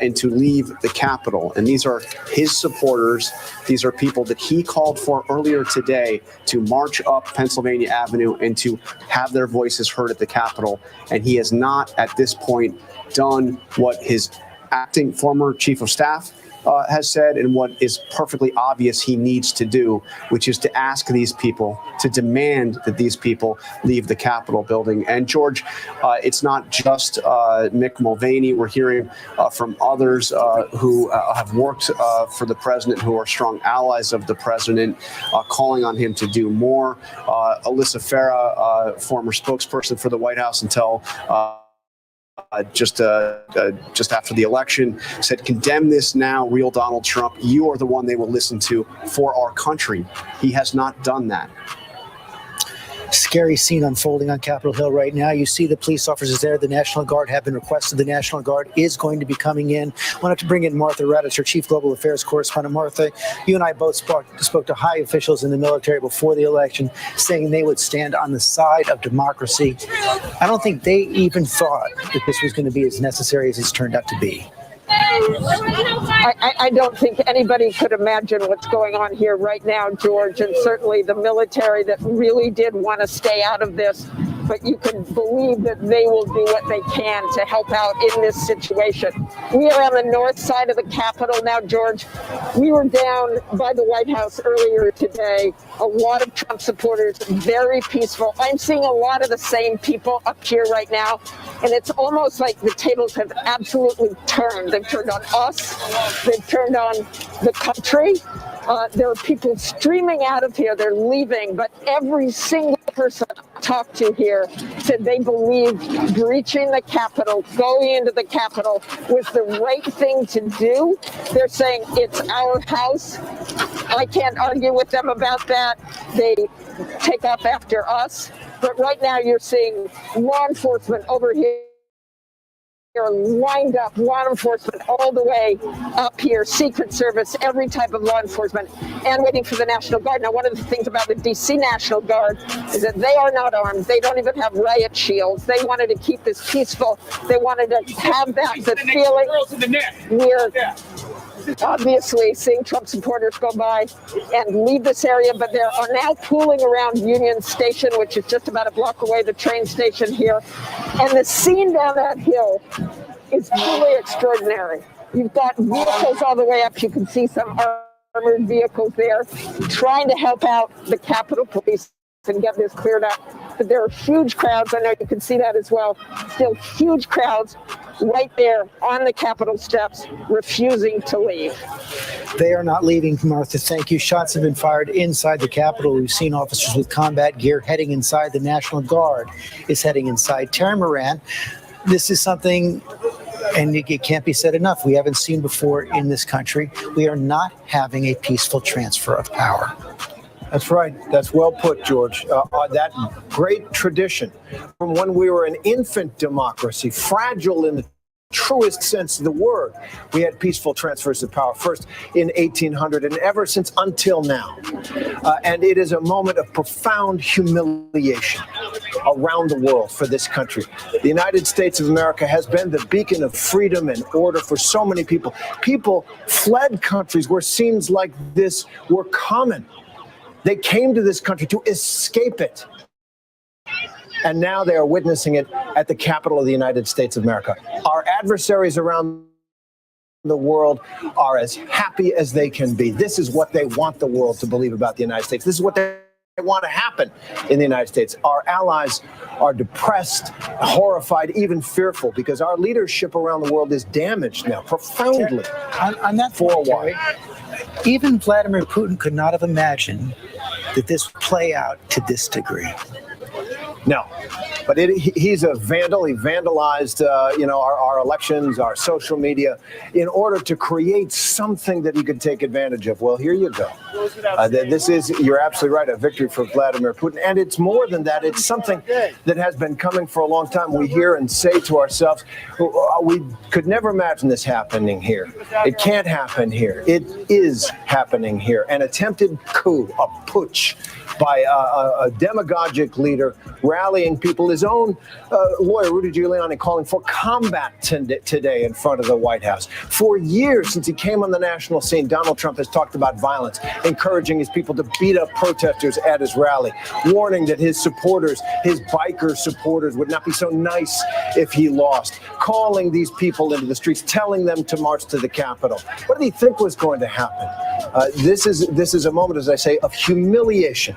and to leave the Capitol. And these are his supporters. These are people that he called for earlier today to march up Pennsylvania Avenue and to have their voices heard at the Capitol. And he has not, at this point, done what his acting former chief of staff has said and what is perfectly obvious he needs to do, which is to ask these people, to demand that these people leave the Capitol building. And George, it's not just Mick Mulvaney. We're hearing from others who have worked for the president, who are strong allies of the president, calling on him to do more. Alyssa Farah, former spokesperson for the White House until just after the election, said, condemn this now, real Donald Trump. You are the one they will listen to for our country. He has not done that. Scary scene unfolding on Capitol Hill right now. You see the police officers there. The National Guard have been requested. The National Guard is going to be coming in. I wanted to bring in Martha Raddatz, our Chief Global Affairs Correspondent. Martha, you and I both spoke to high officials in the military before the election, saying they would stand on the side of democracy. I don't think they even thought that this was going to be as necessary as it's turned out to be. I don't think anybody could imagine what's going on here right now, George, and certainly the military that really did want to stay out of this. But you can believe that they will do what they can to help out in this situation. We are on the north side of the Capitol now, George. We were down by the White House earlier today. A lot of Trump supporters, very peaceful. I'm seeing a lot of the same people up here right now. And it's almost like the tables have absolutely turned. They've turned on us. They've turned on the country. There are people streaming out of here. They're leaving. But every single person I talked to here said they believed breaching the Capitol, going into the Capitol, was the right thing to do. They're saying it's our house. I can't argue with them about that. They take up after us. But right now you're seeing law enforcement over here. Are lined up, law enforcement all the way up here, Secret Service, every type of law enforcement, and waiting for the National Guard. Now, one of the things about the D.C. National Guard is that they are not armed. They don't even have riot shields. They wanted to keep this peaceful. They wanted to have that the feeling obviously seeing Trump supporters go by and leave this area, but they are now pooling around Union Station, which is just about a block away, the train station here. And the scene down that hill is truly extraordinary. You've got vehicles all the way up. You can see some armored vehicles there trying to help out the Capitol Police and get this cleared up. But there are huge crowds. I know you can see that as well. Still huge crowds right there on the Capitol steps, refusing to leave. They are not leaving, Martha. Thank you. Shots have been fired inside the Capitol. We've seen officers with combat gear heading inside. The National Guard is heading inside. Terry Moran, this is something, and it can't be said enough, we haven't seen before in this country. We are not having a peaceful transfer of power. That's right. That's well put, George. That great tradition from when we were an infant democracy, fragile in the truest sense of the word. We had peaceful transfers of power, first in 1800 and ever since until now. And it is a moment of profound humiliation around the world for this country. The United States of America has been the beacon of freedom and order for so many people. People fled countries where scenes like this were common. They came to this country to escape it. And now they are witnessing it at the Capitol of the United States of America. Our adversaries around the world are as happy as they can be. This is what they want the world to believe about the United States. This is what they want to happen in the United States. Our allies are depressed, horrified, even fearful, because our leadership around the world is damaged now profoundly. On that for a while. Even Vladimir Putin could not have imagined that this would play out to this degree. No, but he's a vandal. He vandalized, our elections, our social media, in order to create something that he could take advantage of. Well, here you go. This is, you're absolutely right, a victory for Vladimir Putin. And it's more than that. It's something that has been coming for a long time. We hear and say to ourselves, we could never imagine this happening here. It can't happen here. It is happening here. An attempted coup, a putsch by a demagogic leader rallying people. His own lawyer, Rudy Giuliani, calling for combat today in front of the White House. For years, since he came on the national scene, Donald Trump has talked about violence, encouraging his people to beat up protesters at his rally, warning that his supporters, his biker supporters, would not be so nice if he lost, calling these people into the streets, telling them to march to the Capitol. What did he think was going to happen? This is a moment, as I say, of humiliation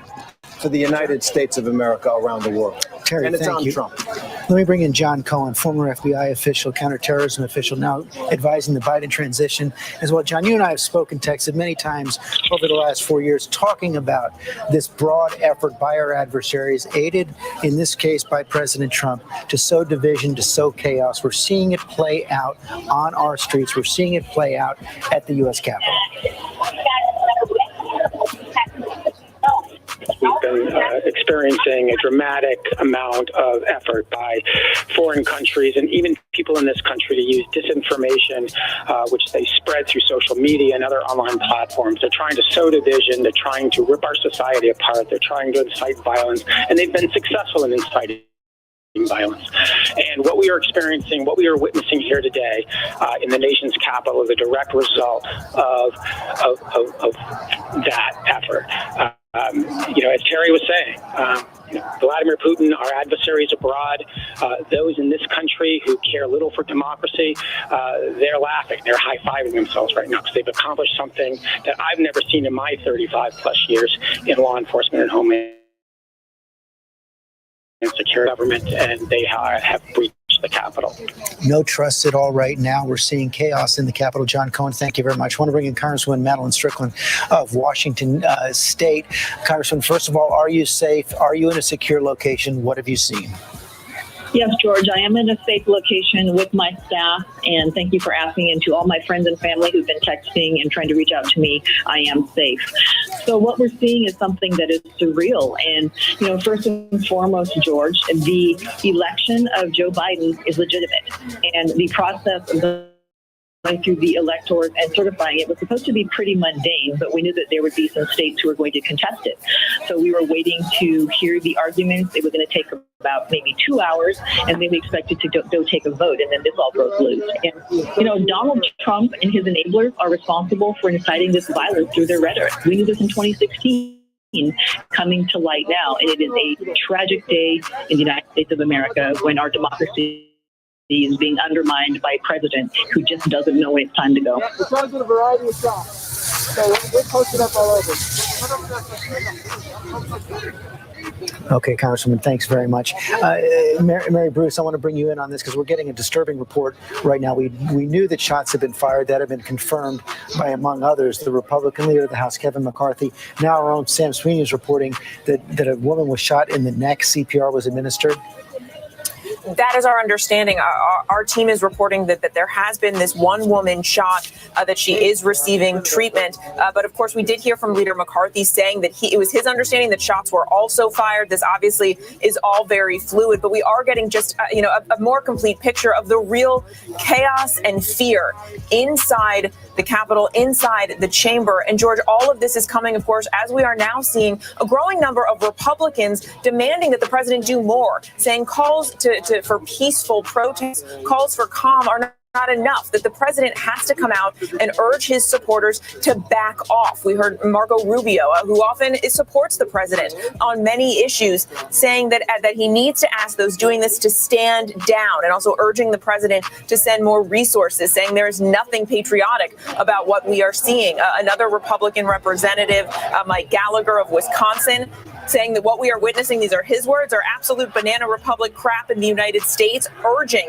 for the United States of America around the world. Terry, and it's thank on you. Trump. Let me bring in John Cohen, former FBI official, counterterrorism official, now advising the Biden transition as well. John, you and I have spoken, texted many times over the last 4 years, talking about this broad effort by our adversaries, aided in this case by President Trump, to sow division, to sow chaos. We're seeing it play out on our streets. We're seeing it play out at the U.S. Capitol. We've been experiencing a dramatic amount of effort by foreign countries and even people in this country to use disinformation, which they spread through social media and other online platforms. They're trying to sow division. They're trying to rip our society apart. They're trying to incite violence, and they've been successful in inciting violence. And what we are experiencing, what we are witnessing here today in the nation's capital is a direct result of that effort. As Terry was saying, Vladimir Putin, our adversaries abroad, those in this country who care little for democracy, they're laughing. They're high-fiving themselves right now because they've accomplished something that I've never seen in my 35-plus years in law enforcement and homeland and secure government, and they have breached the Capitol. No trust at all right now. We're seeing chaos in the Capitol. John Cohen, thank you very much. I want to bring in Congresswoman Madeline Strickland of Washington State. Congresswoman, first of all, are you safe? Are you in a secure location? What have you seen? Yes, George, I am in a safe location with my staff, and thank you for asking. And to all my friends and family who've been texting and trying to reach out to me, I am safe. So what we're seeing is something that is surreal. And, first and foremost, George, the election of Joe Biden is legitimate. And the process of the through the electors and certifying it was supposed to be pretty mundane, but we knew that there would be some states who were going to contest it. So we were waiting to hear the arguments. It was going to take about maybe 2 hours, and then we expected to go take a vote, and then this all broke loose. And, Donald Trump and his enablers are responsible for inciting this violence through their rhetoric. We knew this in 2016. Coming to light now, and it is a tragic day in the United States of America when our democracy is being undermined by a president who just doesn't know when it's time to go. Yeah, it comes in a variety of shops. So we're posted up all over. Okay, Congresswoman, thanks very much. Mary Bruce, I want to bring you in on this because we're getting a disturbing report right now. We knew that shots had been fired. That had been confirmed by, among others, the Republican leader of the House, Kevin McCarthy. Now our own Sam Sweeney is reporting that a woman was shot in the neck. CPR was administered. That is our understanding. Our team is reporting that there has been this one woman shot, that she is receiving treatment. But of course, we did hear from Leader McCarthy saying that it was his understanding that shots were also fired. This obviously is all very fluid, but we are getting just a more complete picture of the real chaos and fear inside the Capitol, inside the chamber. And George, all of this is coming, of course, as we are now seeing a growing number of Republicans demanding that the president do more, saying calls for peaceful protests, calls for calm are not enough, that the president has to come out and urge his supporters to back off. We heard Marco Rubio, who often supports the president on many issues, saying that he needs to ask those doing this to stand down, and also urging the president to send more resources, saying there is nothing patriotic about what we are seeing. Another Republican representative, Mike Gallagher of Wisconsin, saying that what we are witnessing, these are his words, are absolute banana republic crap in the United States,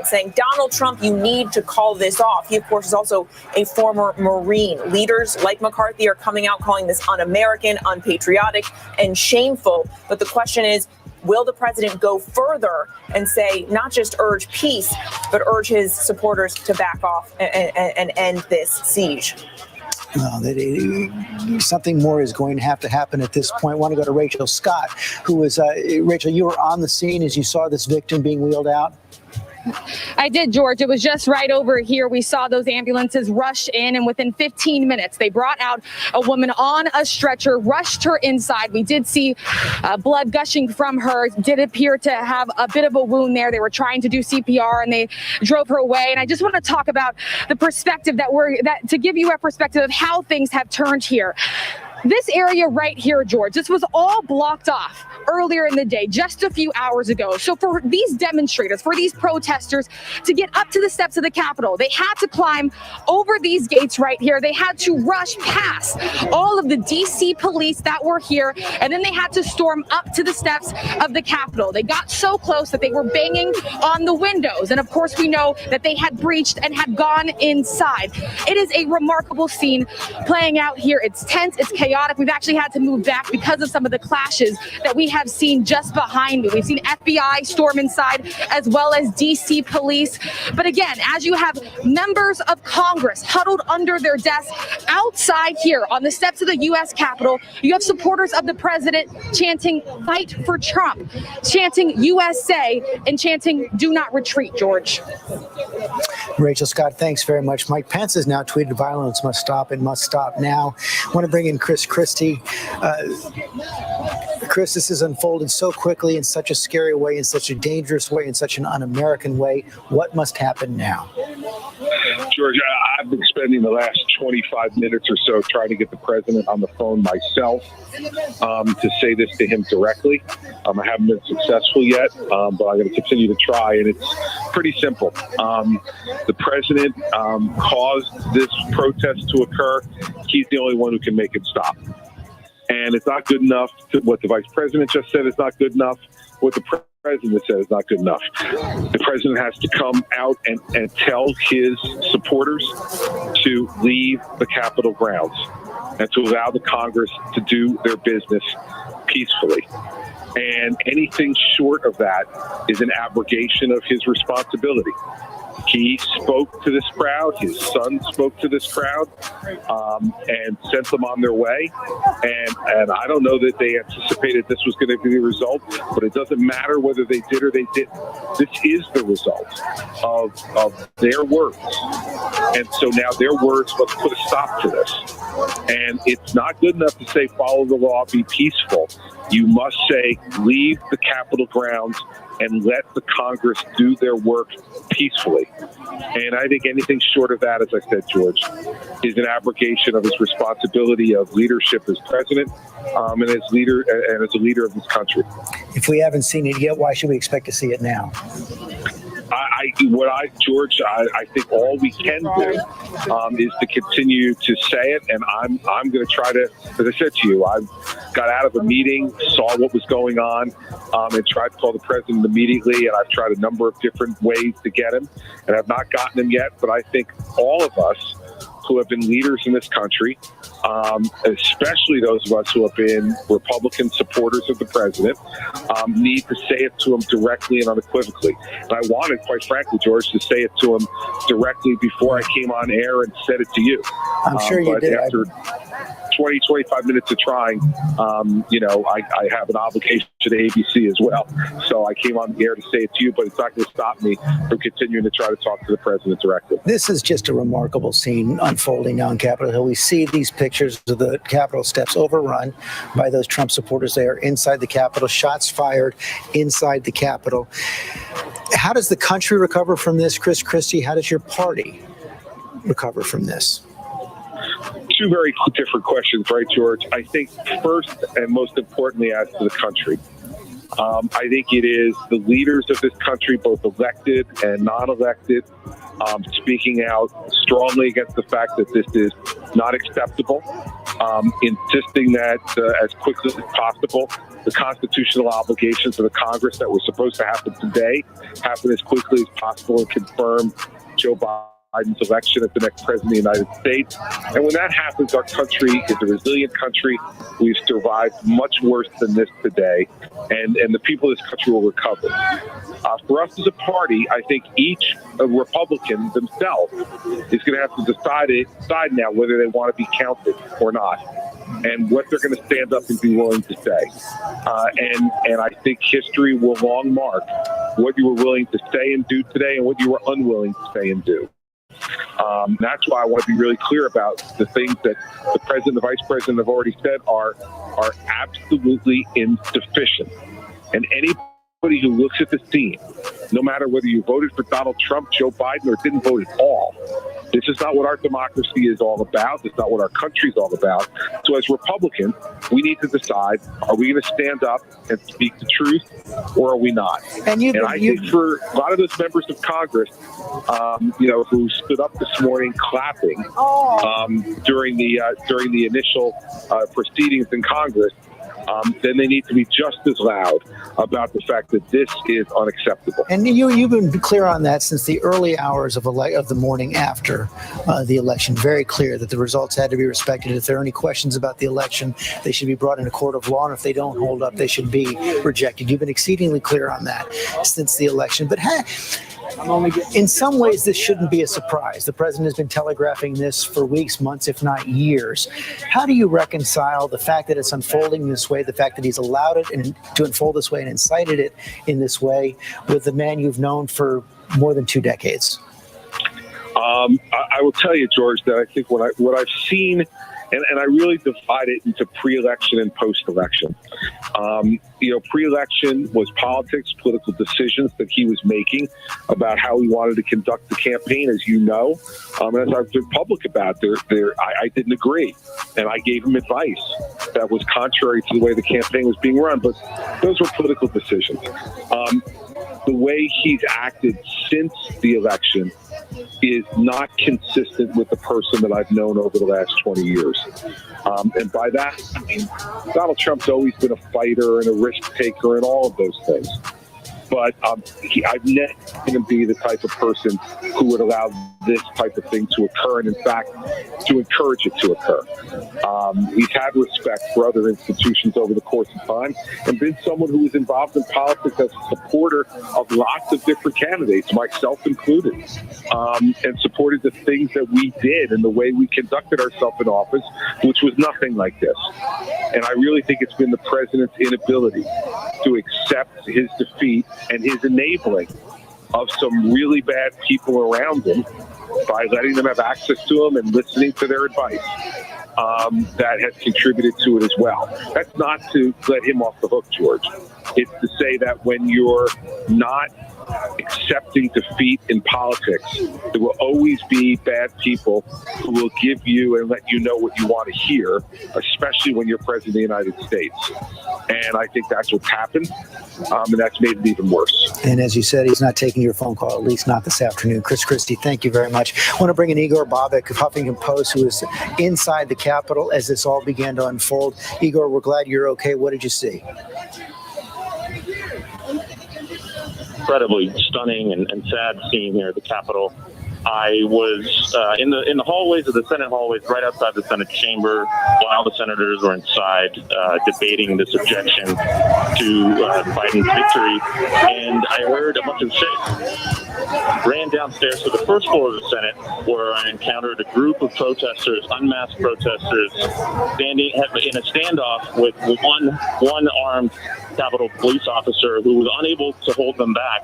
saying, Donald Trump, you need to call this off. He, of course, is also a former Marine. Leaders like McCarthy are coming out calling this un-American, unpatriotic, and shameful. But the question is, will the president go further and say, not just urge peace, but urge his supporters to back off and end this siege? Something more is going to have to happen at this point. I want to go to Rachel Scott, who was, Rachel, you were on the scene as you saw this victim being wheeled out. I did, George. It was just right over here. We saw those ambulances rush in, and within 15 minutes, they brought out a woman on a stretcher, rushed her inside. We did see blood gushing from her, did appear to have a bit of a wound there. They were trying to do CPR, and they drove her away. And I just want to talk about the perspective to give you a perspective of how things have turned here. This area right here, George, this was all blocked off earlier in the day, just a few hours ago. So for these demonstrators, for these protesters to get up to the steps of the Capitol, they had to climb over these gates right here. They had to rush past all of the DC police that were here, and then they had to storm up to the steps of the Capitol. They got so close that they were banging on the windows. And of course, we know that they had breached and had gone inside. It is a remarkable scene playing out here. It's tense, it's chaotic. We've actually had to move back because of some of the clashes that we have seen just behind me. We've seen FBI storm inside, as well as DC police. But again, as you have members of Congress huddled under their desks outside here on the steps of the U.S. Capitol, you have supporters of the president chanting "Fight for Trump," chanting USA, and chanting "Do not retreat," George. Rachel Scott, thanks very much. Mike Pence has now tweeted violence must stop and must stop now. I want to bring in Chris Christie. Chris, this has unfolded so quickly in such a scary way, in such a dangerous way, in such an un-American way. What must happen now? George, I've been spending the last 25 minutes or so trying to get the president on the phone myself to say this to him directly. I haven't been successful yet, but I'm going to continue to try, and it's pretty simple. The president caused this protest to occur. He's the only one who can make it stop. And it's not good enough. What the vice president just said is not good enough. What the president said is not good enough. The president has to come out and tell his supporters to leave the Capitol grounds and to allow the Congress to do their business peacefully. And anything short of that is an abrogation of his responsibility. He spoke to this crowd. His son spoke to this crowd and sent them on their way. And I don't know that they anticipated this was going to be the result, but it doesn't matter whether they did or they didn't. This is the result of their words. And so now their words must put a stop to this. And it's not good enough to say follow the law, be peaceful. You must say leave the Capitol grounds and let the Congress do their work peacefully. And I think anything short of that, as I said, George, is an abrogation of his responsibility of leadership as president and as leader and as a leader of this country. If we haven't seen it yet, why should we expect to see it now? George, I think all we can do is to continue to say it, and I'm going to try to, as I said to you, I got out of a meeting, saw what was going on, and tried to call the president immediately, and I've tried a number of different ways to get him, and I've not gotten him yet, but I think all of us who have been leaders in this country, especially those of us who have been Republican supporters of the president, need to say it to him directly and unequivocally. And I wanted, quite frankly, George, to say it to him directly before I came on air and said it to you. I'm sure you did. After 20, 25 minutes of trying, I have an obligation to ABC as well. So I came on the air to say it to you, but it's not going to stop me from continuing to try to talk to the president directly. This is just a remarkable scene unfolding now on Capitol Hill. We see these pictures of the Capitol steps overrun by those Trump supporters. They are inside the Capitol, shots fired inside the Capitol. How does the country recover from this, Chris Christie? How does your party recover from this? Two very different questions, right, George? I think first and most importantly as to the country, I think it is the leaders of this country, both elected and non-elected, speaking out strongly against the fact that this is not acceptable, insisting that as quickly as possible, the constitutional obligations of the Congress that were supposed to happen today happen as quickly as possible and confirm Joe Biden's election as the next president of the United States. And when that happens, our country is a resilient country. We've survived much worse than this today, and the people of this country will recover. For us as a party, I think each Republican themselves is going to have to decide now whether they want to be counted or not, and what they're going to stand up and be willing to say. And I think history will long mark what you were willing to say and do today and what you were unwilling to say and do. That's why I want to be really clear about the things that the president and the vice president have already said are absolutely insufficient. And anybody who looks at the scene, no matter whether you voted for Donald Trump, Joe Biden, or didn't vote at all, this is not what our democracy is all about. It's not what our country is all about. So as Republicans, we need to decide, are we going to stand up and speak the truth, or are we not? And I think for a lot of those members of Congress, who stood up this morning clapping during the initial proceedings in Congress, then they need to be just as loud about the fact that this is unacceptable. And you've been clear on that since the early hours of the morning after the election. Very clear that the results had to be respected. If there are any questions about the election, they should be brought in a court of law. And if they don't hold up, they should be rejected. You've been exceedingly clear on that since the election. But in some ways, this shouldn't be a surprise. The president has been telegraphing this for weeks, months, if not years. How do you reconcile the fact that it's unfolding this way, the fact that he's allowed it to unfold this way and incited it in this way with the man you've known for more than 2 decades? I will tell you, George, that I think what I've seen, and I really divide it into pre-election and post-election. Pre-election was politics, political decisions that he was making about how he wanted to conduct the campaign, as you know. And as I've been public about, I didn't agree. And I gave him advice that was contrary to the way the campaign was being run. But those were political decisions. The way he's acted since the election is not consistent with the person that I've known over the last 20 years. And by that, I mean, Donald Trump's always been a fighter and a risk taker and all of those things. But I've never seen him be the type of person who would allow this type of thing to occur, and in fact, to encourage it to occur. He's had respect for other institutions over the course of time, and been someone who was involved in politics as a supporter of lots of different candidates, myself included, and supported the things that we did and the way we conducted ourselves in office, which was nothing like this. And I really think it's been the president's inability to accept his defeat and his enabling of some really bad people around him by letting them have access to him and listening to their advice. That has contributed to it as well. That's not to let him off the hook, George. It's to say that when you're not accepting defeat in politics, there will always be bad people who will give you and let you know what you want to hear, especially when you're president of the United States. And I think that's what's happened, and that's made it even worse. And as you said, he's not taking your phone call, at least not this afternoon. Chris Christie, thank you very much. I want to bring in Igor Bobek of Huffington Post, who was inside the Capitol as this all began to unfold. Igor, we're glad you're okay. What did you see? Incredibly stunning and sad scene here at the Capitol. I was in the hallways of the Senate hallways, right outside the Senate chamber, while the senators were inside debating this objection to Biden's victory, and I heard a bunch of shit. Ran downstairs to the first floor of the Senate, where I encountered a group of protesters, unmasked protesters, standing in a standoff with one armed Capitol police officer who was unable to hold them back,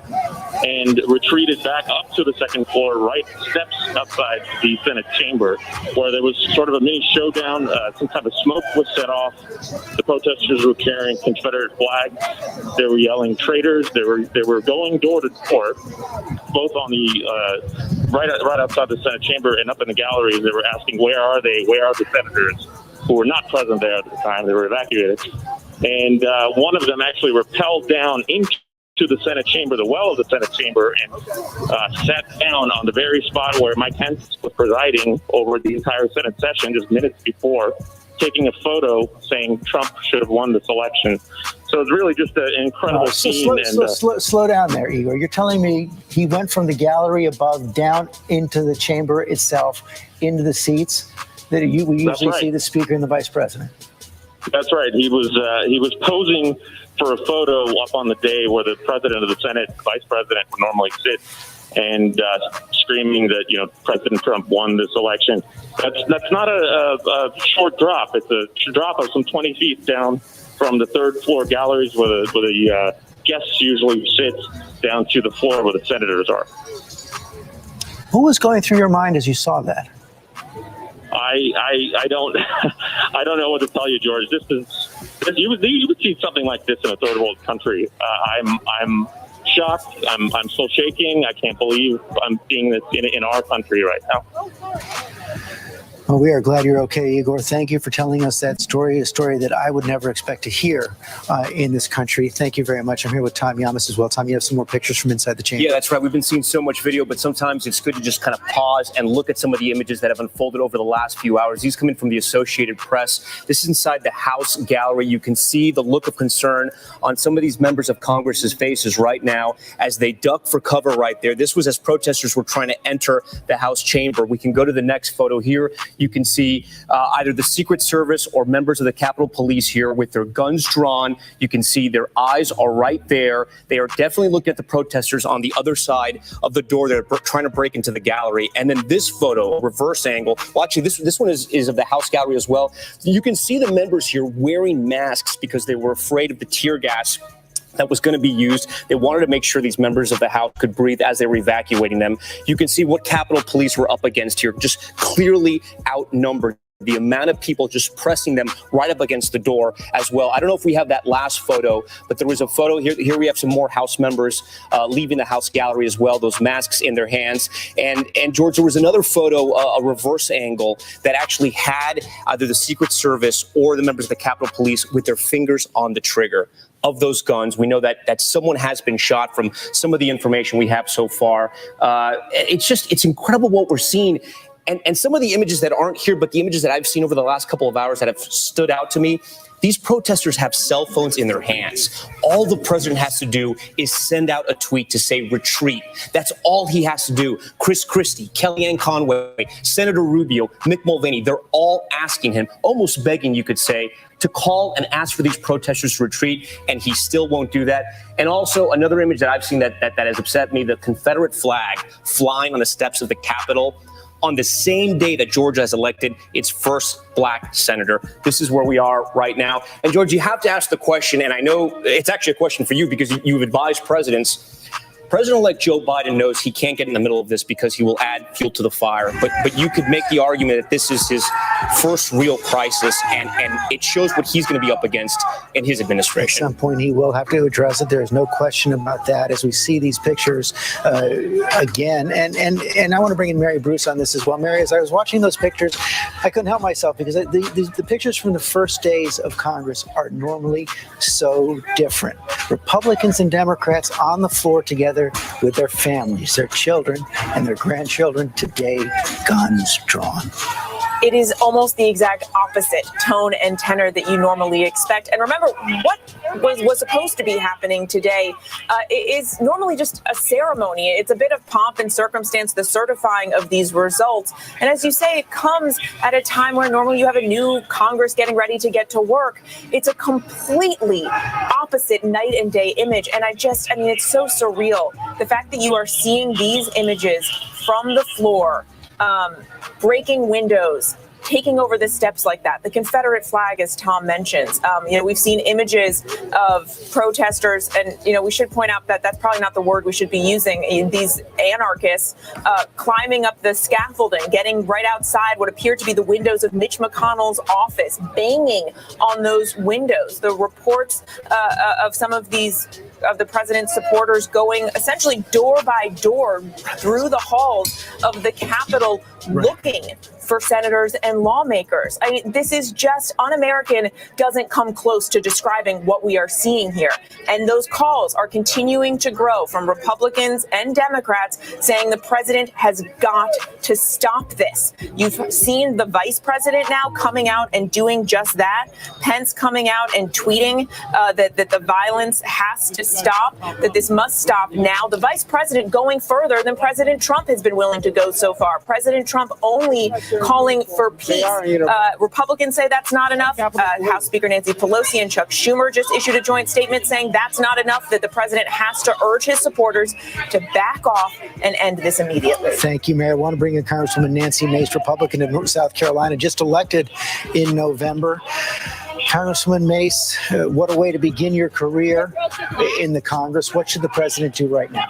and retreated back up to the second floor, right steps outside the Senate chamber, where there was sort of a mini showdown. Some type of smoke was set off. The protesters were carrying Confederate flags. They were yelling traitors. They were going door to door, both on the right outside the Senate chamber and up in the galleries. They were asking, "Where are they? Where are the senators?" who were not present there at the time. They were evacuated. And one of them actually rappelled down into the Senate chamber, the well of the Senate chamber, and sat down on the very spot where Mike Pence was presiding over the entire Senate session just minutes before, taking a photo saying Trump should have won this election. So it's really just an incredible scene. Slow down there, Igor. You're telling me he went from the gallery above down into the chamber itself, into the seats that we usually see the speaker and the vice president? That's right. He was posing for a photo up on the day where the president of the Senate, vice president, would normally sit, and screaming that President Trump won this election. That's not a short drop. It's a drop of some 20 feet down from the third floor galleries where the guests usually sit, down to the floor where the senators are. What was going through your mind as you saw that? I don't know what to tell you, George. You would see something like this in a third world country. I'm shocked. I'm still shaking. I can't believe I'm seeing this in our country right now. Well, we are glad you're okay, Igor. Thank you for telling us that story, a story that I would never expect to hear in this country. Thank you very much. I'm here with Tom Yamas as well. Tom, you have some more pictures from inside the chamber. Yeah, that's right. We've been seeing so much video, but sometimes it's good to just kind of pause and look at some of the images that have unfolded over the last few hours. These come in from the Associated Press. This is inside the House gallery. You can see the look of concern on some of these members of Congress's faces right now as they duck for cover right there. This was as protesters were trying to enter the House chamber. We can go to the next photo here. You can see either the Secret Service or members of the Capitol Police here with their guns drawn. You can see their eyes are right there. They are definitely looking at the protesters on the other side of the door. They're trying to break into the gallery. And then this photo, reverse angle. Well, actually, this one is of the House gallery as well. You can see the members here wearing masks because they were afraid of the tear gas that was going to be used. They wanted to make sure these members of the House could breathe as they were evacuating them. You can see what Capitol Police were up against here, just clearly outnumbered. The amount of people just pressing them right up against the door as well. I don't know if we have that last photo, but there was a photo here. Here we have some more House members leaving the House gallery as well, those masks in their hands. And George, there was another photo, a reverse angle, that actually had either the Secret Service or the members of the Capitol Police with their fingers on the trigger of those guns. We know that someone has been shot from some of the information we have so far. It's incredible what we're seeing. And some of the images that aren't here, but the images that I've seen over the last couple of hours that have stood out to me, These protesters have cell phones in their hands. All the president has to do is send out a tweet to say retreat. That's all he has to do. Chris Christie, Kellyanne Conway, Senator Rubio, Mick Mulvaney, they're all asking him, almost begging, you could say, to call and ask for these protesters to retreat, and he still won't do that. And also another image that I've seen that has upset me, the Confederate flag flying on the steps of the Capitol on the same day that Georgia has elected its first black senator. This is where we are right now. And George, you have to ask the question, and I know it's actually a question for you because you've advised presidents. President-elect Joe Biden knows he can't get in the middle of this because he will add fuel to the fire. But you could make the argument that this is his first real crisis, and it shows what he's going to be up against in his administration. At some point, he will have to address it. There's no question about that. As we see these pictures again, and I want to bring in Mary Bruce on this as well. Mary, as I was watching those pictures, I couldn't help myself because the pictures from the first days of Congress are normally so different. Republicans and Democrats on the floor together with their families, their children, and their grandchildren. Today, guns drawn. It is almost the exact opposite tone and tenor that you normally expect. And remember, what was supposed to be happening today is normally just a ceremony. It's a bit of pomp and circumstance, the certifying of these results. And as you say, it comes at a time where normally you have a new Congress getting ready to get to work. It's a completely opposite night and day image. And it's so surreal. The fact that you are seeing these images from the floor, breaking windows, taking over the steps like that. The Confederate flag, as Tom mentions, we've seen images of protesters, and, we should point out that that's probably not the word we should be using. These anarchists climbing up the scaffolding, getting right outside what appeared to be the windows of Mitch McConnell's office, banging on those windows. The reports of some of the president's supporters going essentially door by door through the halls of the Capitol, looking for senators and lawmakers. I mean, this is just un-American, doesn't come close to describing what we are seeing here. And those calls are continuing to grow from Republicans and Democrats saying the president has got to stop this. You've seen the vice president now coming out and doing just that. Pence coming out and tweeting that the violence has to stop, that this must stop now. The vice president going further than President Trump has been willing to go so far. President Trump only calling for peace. Republicans say that's not enough. House Speaker Nancy Pelosi and Chuck Schumer just issued a joint statement saying that's not enough, that the president has to urge his supporters to back off and end this immediately. Thank you, Mayor. I want to bring in Congresswoman Nancy Mace, Republican of South Carolina, just elected in November. Congresswoman Mace, what a way to begin your career in the Congress. What should the president do right now?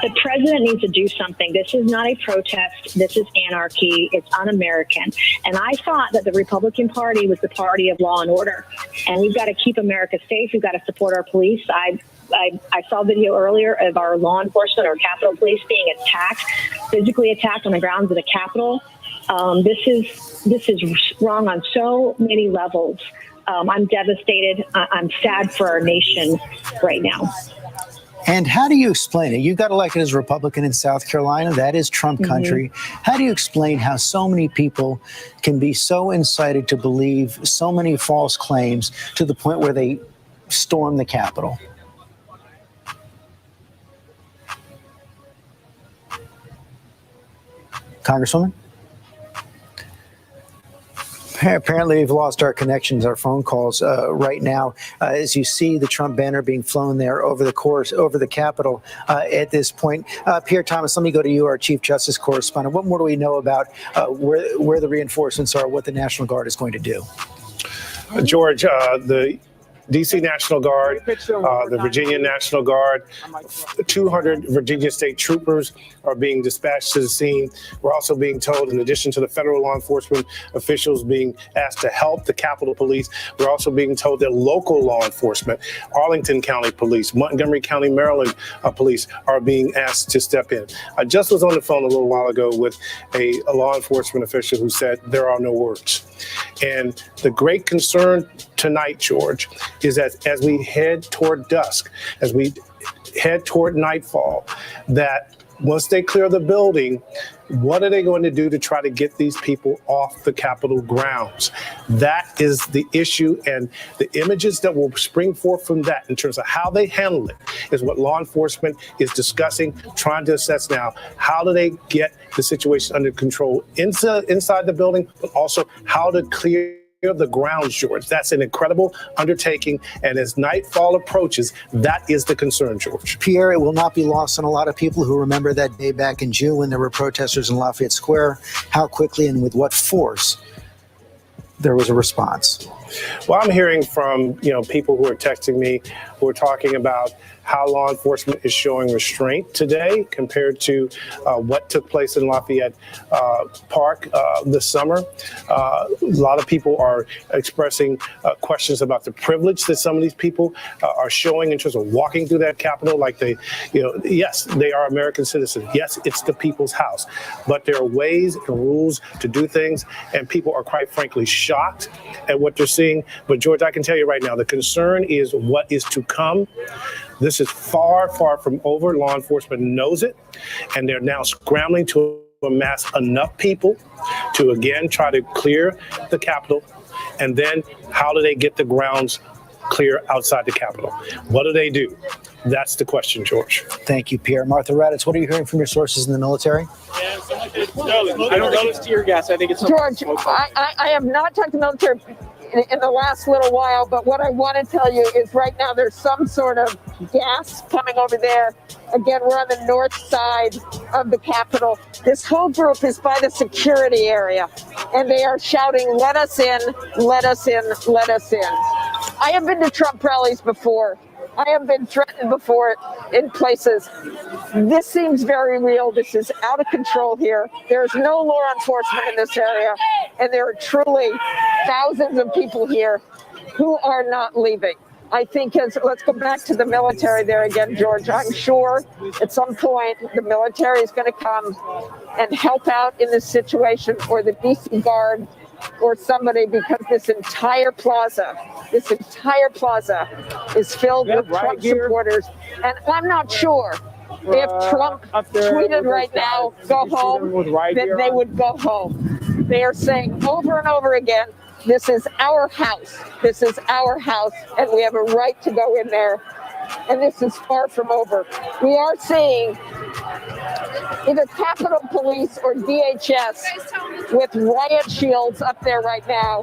The president needs to do something. This is not a protest. This is anarchy. It's un-American. And I thought that the Republican Party was the party of law and order. And we've got to keep America safe. We've got to support our police. I saw a video earlier of our law enforcement, our Capitol Police being attacked, physically attacked on the grounds of the Capitol. This is wrong on so many levels. I'm devastated. I'm sad for our nation right now. And how do you explain it? You got elected as a Republican in South Carolina. That is Trump country. How do you explain how so many people can be so incited to believe so many false claims to the point where they storm the Capitol? Congresswoman? Apparently, we've lost our connections, our phone calls right now. As you see the Trump banner being flown there over the Capitol at this point. Pierre Thomas, let me go to you, our Chief Justice correspondent. What more do we know about where the reinforcements are, what the National Guard is going to do? George, the D.C. National Guard, the Virginia National Guard, 200 Virginia State Troopers are being dispatched to the scene. We're also being told, in addition to the federal law enforcement officials being asked to help the Capitol Police, we're also being told that local law enforcement, Arlington County Police, Montgomery County, Maryland Police are being asked to step in. I just was on the phone a little while ago with a law enforcement official who said there are no words. And the great concern tonight, George, is that as we head toward dusk, as we head toward nightfall, that Once they clear the building, what are they going to do to try to get these people off the Capitol grounds? That is the issue, and the images that will spring forth from that in terms of how they handle it is what law enforcement is discussing, trying to assess now. How do they get the situation under control inside the building, but also how to clear the grounds, George? That's an incredible undertaking. And as nightfall approaches, that is the concern, George. Pierre, it will not be lost on a lot of people who remember that day back in June when there were protesters in Lafayette Square, how quickly and with what force there was a response. Well, I'm hearing from, people who are texting me, who are talking about how law enforcement is showing restraint today compared to what took place in Lafayette Park this summer. A lot of people are expressing questions about the privilege that some of these people are showing in terms of walking through that Capitol like they, yes, they are American citizens. Yes, it's the people's house. But there are ways and rules to do things, and people are quite frankly shocked at what they're seeing. But George, I can tell you right now, the concern is what is to come. This is far, far from over. Law enforcement knows it, and they're now scrambling to amass enough people to, again, try to clear the Capitol. And then how do they get the grounds clear outside the Capitol? What do they do? That's the question, George. Thank you, Pierre. Martha Raddatz, what are you hearing from your sources in the military? I don't know it's tear gas. I think it's George, I have not talked to military in the last little while, but what I want to tell you is right now there's some sort of gas coming over there. Again, we're on the north side of the Capitol. This whole group is by the security area, and they are shouting, "Let us in, let us in, let us in." I have been to Trump rallies before. I have been threatened before in places. This seems very real. This is out of control here. There's no law enforcement in this area, and there are truly thousands of people here who are not leaving. I think let's go back to the military there again, George. I'm sure at some point the military is going to come and help out in this situation, or the DC Guard or somebody, because this entire plaza is filled with Trump supporters. And I'm not sure if Trump tweeted right now, "Go home," that they would go home. They are saying over and over again, this is our house. This is our house, and we have a right to go in there. And this is far from over. We are seeing either Capitol Police or DHS with riot shields up there right now.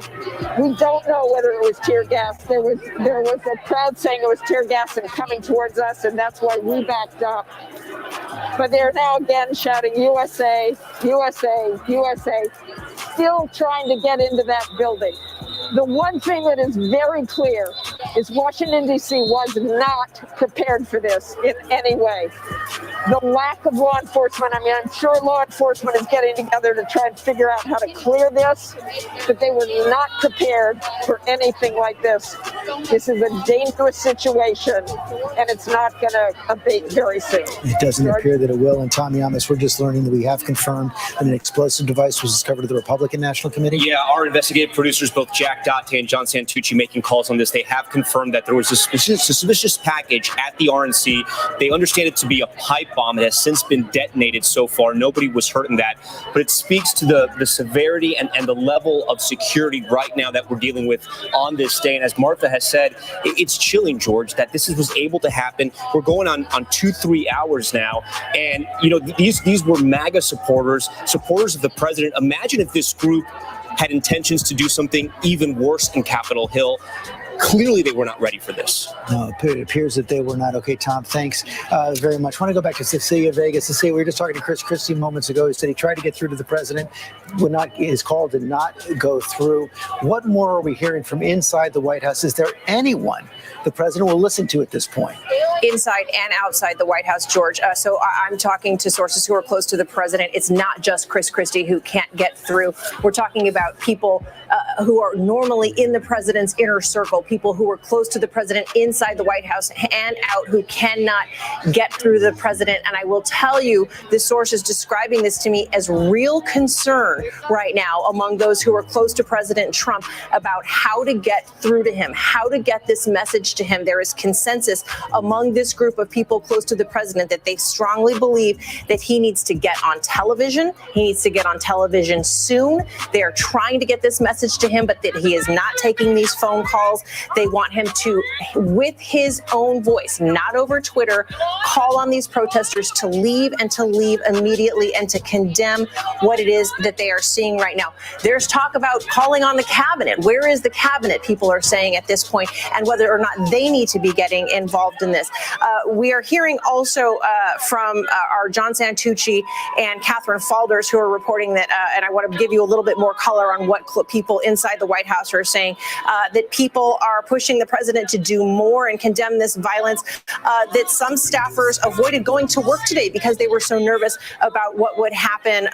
We don't know whether it was tear gas. There was a crowd saying it was tear gas and coming towards us, and that's why we backed up. But they're now again shouting USA, USA, USA, still trying to get into that building. The one thing that is very clear is Washington, D.C. was not prepared for this in any way. The lack of law enforcement, I'm sure law enforcement is getting together to try and figure out how to clear this, but they were not prepared for anything like this. This is a dangerous situation, and it's not going to abate very soon. It doesn't appear that it will. And Tom Yamas, we're just learning that we have confirmed that an explosive device was discovered at the Republican National Committee. Yeah, our investigative producers, both Jack Date and John Santucci, making calls on this. They have confirmed that there was a suspicious package at the RNC. They understand it to be a pipe bomb. It has since been detonated so far. Nobody was hurt in that. But it speaks to the severity and the level of security right now that we're dealing with on this day. And as Martha has said, it's chilling, George, that this was able to happen. We're going on 2-3 hours now. And, these were MAGA supporters of the president. Imagine if this group had intentions to do something even worse in Capitol Hill. Clearly, they were not ready for this. No, it appears that they were not. Okay, Tom, thanks very much. I want to go back to Cecilia Vegas. Cecilia, we were just talking to Chris Christie moments ago. He said he tried to get through to the president. His call did not go through. What more are we hearing from inside the White House? Is there anyone the president will listen to at this point? Inside and outside the White House, George. So I'm talking to sources who are close to the president. It's not just Chris Christie who can't get through. We're talking about people who are normally in the president's inner circle, people who are close to the president inside the White House and out, who cannot get through the president. And I will tell you, this source is describing this to me as real concern right now among those who are close to President Trump about how to get through to him, how to get this message to him. There is consensus among this group of people close to the president that they strongly believe that he needs to get on television. He needs to get on television soon. They are trying to get this message to him, but that he is not taking these phone calls. They want him to, with his own voice, not over Twitter, call on these protesters to leave and to leave immediately and to condemn what it is that they are seeing right now. There's talk about calling on the cabinet. Where is the cabinet, people are saying at this point, and whether or not they need to be getting involved in this. We are hearing also from our John Santucci and Catherine Falders, who are reporting that, and I want to give you a little bit more color on what people inside the White House are saying, that people are pushing the president to do more and condemn this violence, that some staffers avoided going to work today because they were so nervous about what would happen,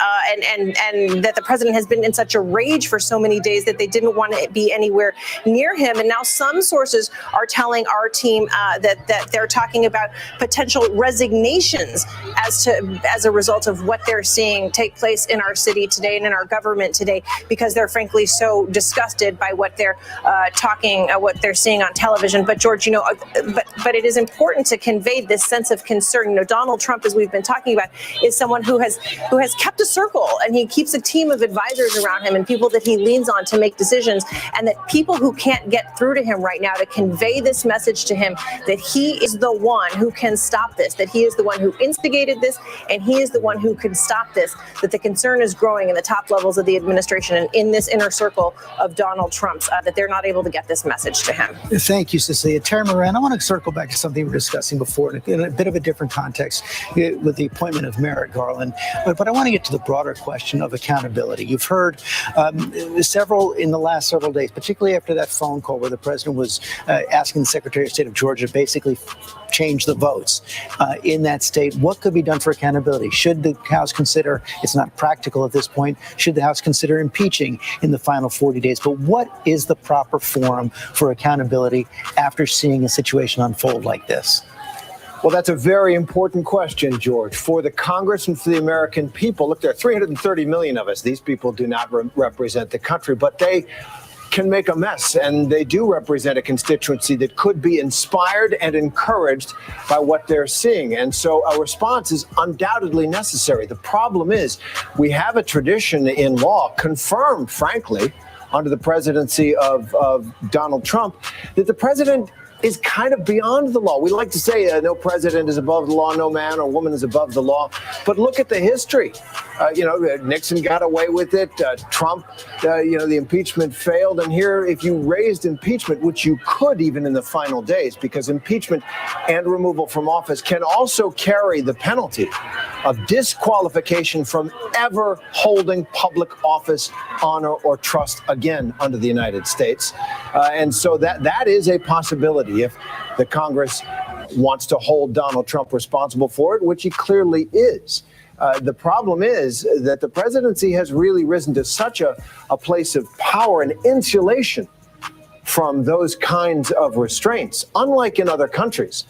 and that the president has been in such a rage for so many days that they didn't want to be anywhere near him. And now some sources are telling our team that they're talking about potential resignations as a result of what they're seeing take place in our city today and in our government today, because they're frankly so disgusted by what they're what they're seeing on television. But George, but it is important to convey this sense of concern. Donald Trump, as we've been talking about, is someone who has kept a circle, and he keeps a team of advisors around him and people that he leans on to make decisions, and that people who can't get through to him right now to convey this message to him that he is the one who can stop this, that he is the one who instigated this, and he is the one who can stop this, that the concern is growing in the top levels of the administration and in this inner circle of Donald Trump's, that they're not able to get this message to him. Thank you, Cecilia. Tara Moran, I want to circle back to something we were discussing before in a bit of a different context with the appointment of Merrick Garland. But I want to get to the broader question of accountability. You've heard several in the last several days, particularly after that phone call where the president was asking the Secretary of State of Georgia to basically change the votes in that state. What could be done for accountability? Should the House consider, it's not practical at this point, should the House consider impeaching in the final 40 days? But what is the proper forum for accountability after seeing a situation unfold like this? Well, that's a very important question, George, for the Congress and for the American people. Look, there are 330 million of us. These people do not represent the country, but they can make a mess, and they do represent a constituency that could be inspired and encouraged by what they're seeing. And so a response is undoubtedly necessary. The problem is we have a tradition in law, confirmed, frankly, under the presidency of Donald Trump, that the president is kind of beyond the law. We like to say no president is above the law, no man or woman is above the law. But look at the history. Nixon got away with it. Trump, the impeachment failed. And here, if you raised impeachment, which you could even in the final days, because impeachment and removal from office can also carry the penalty of disqualification from ever holding public office, honor, or trust again under the United States. And so that is a possibility if the Congress wants to hold Donald Trump responsible for it, which he clearly is. The problem is that the presidency has really risen to such a place of power and insulation from those kinds of restraints, unlike in other countries,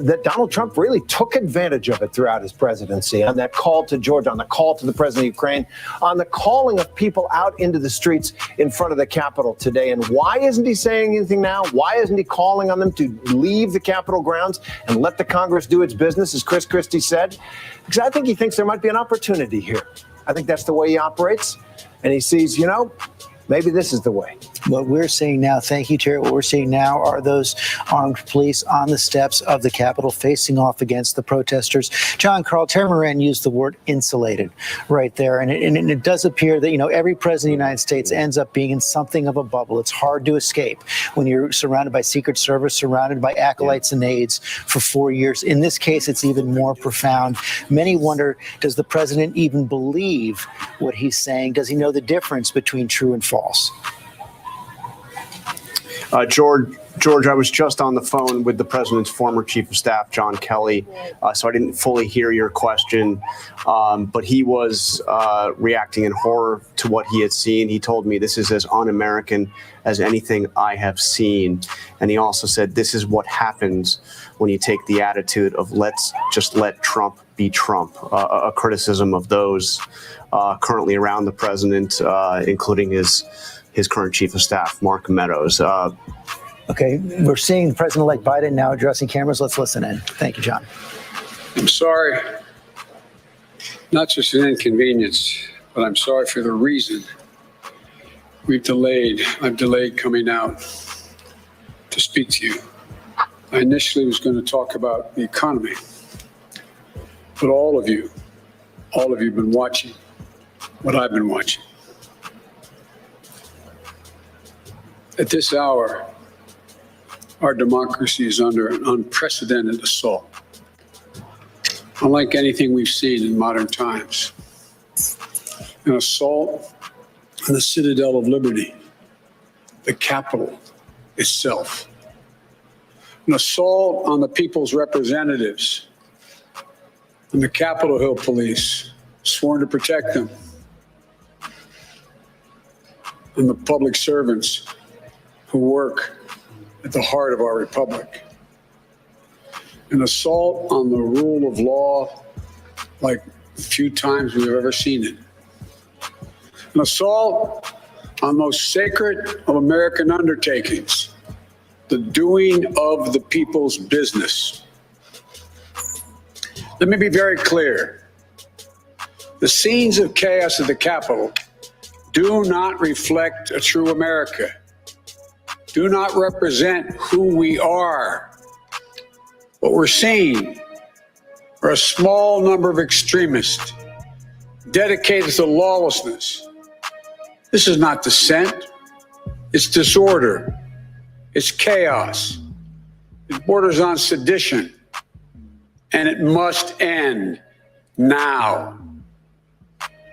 that Donald Trump really took advantage of it throughout his presidency, on that call to Georgia, on the call to the president of Ukraine, on the calling of people out into the streets in front of the Capitol today. And why isn't he saying anything now? Why isn't he calling on them to leave the Capitol grounds and let the Congress do its business, as Chris Christie said? Because I think he thinks there might be an opportunity here. I think that's the way he operates. And he sees, maybe this is the way. What we're seeing now, thank you, Terry, what we're seeing now are those armed police on the steps of the Capitol facing off against the protesters. John Carl, Terry Moran used the word insulated right there. And it does appear that, every president of the United States ends up being in something of a bubble. It's hard to escape when you're surrounded by Secret Service, surrounded by acolytes and aides for 4 years. In this case, it's even more profound. Many wonder, does the president even believe what he's saying? Does he know the difference between true and false? George, George, I was just on the phone with the president's former chief of staff, John Kelly, so I didn't fully hear your question, but he was reacting in horror to what he had seen. He told me this is as un-American as anything I have seen. And he also said this is what happens when you take the attitude of let's just let Trump be Trump, a criticism of those currently around the president, including his current chief of staff, Mark Meadows. Okay, we're seeing President-elect Biden now addressing cameras. Let's listen in. Thank you, John. I'm sorry, not just an inconvenience, but I'm sorry for the reason I've delayed coming out to speak to you. I initially was going to talk about the economy, but all of you have been watching what I've been watching. At this hour, our democracy is under an unprecedented assault, unlike anything we've seen in modern times. An assault on the citadel of liberty, the Capitol itself. An assault on the people's representatives and the Capitol Hill police, sworn to protect them, and the public servants who work at the heart of our republic. An assault on the rule of law like few times we've ever seen it. An assault on most sacred of American undertakings, the doing of the people's business. Let me be very clear. The scenes of chaos at the Capitol do not reflect a true America, do not represent who we are. What we're seeing are a small number of extremists dedicated to lawlessness. This is not dissent. It's disorder. It's chaos. It borders on sedition. And it must end now.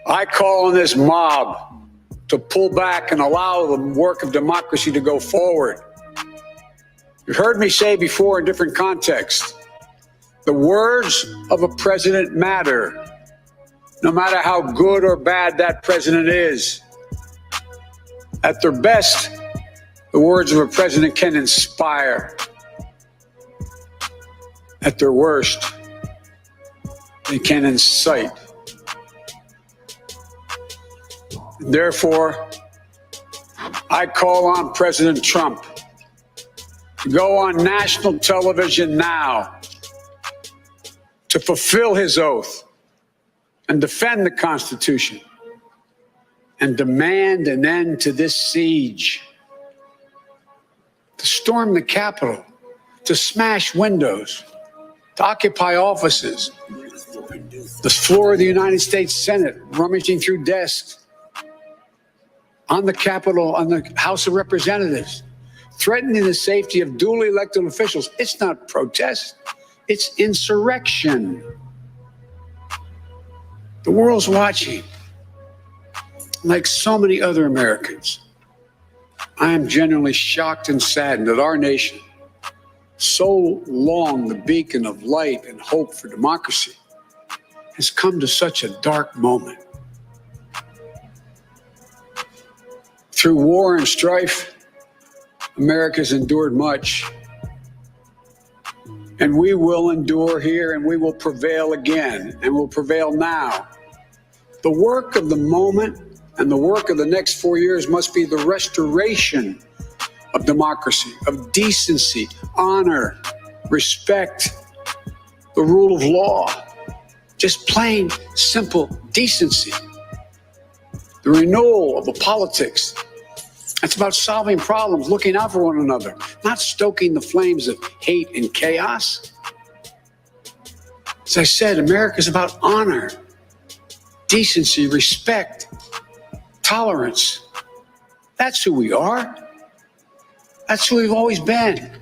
I call on this mob to pull back and allow the work of democracy to go forward. You've heard me say before in different contexts, the words of a president matter, no matter how good or bad that president is. At their best, the words of a president can inspire. At their worst, they can incite. Therefore, I call on President Trump to go on national television now to fulfill his oath and defend the Constitution and demand an end to this siege, to storm the Capitol, to smash windows, to occupy offices, the floor of the United States Senate, rummaging through desks, on the Capitol, on the House of Representatives, threatening the safety of duly elected officials. It's not protest, it's insurrection. The world's watching. Like so many other Americans, I am genuinely shocked and saddened that our nation, so long the beacon of light and hope for democracy, has come to such a dark moment. Through war and strife, America's endured much. And we will endure here, and we will prevail again, and will prevail now. The work of the moment and the work of the next 4 years must be the restoration of democracy, of decency, honor, respect, the rule of law, just plain, simple decency. The renewal of the politics. It's about solving problems, looking out for one another, not stoking the flames of hate and chaos. As I said, America is about honor, decency, respect, tolerance. That's who we are. That's who we've always been.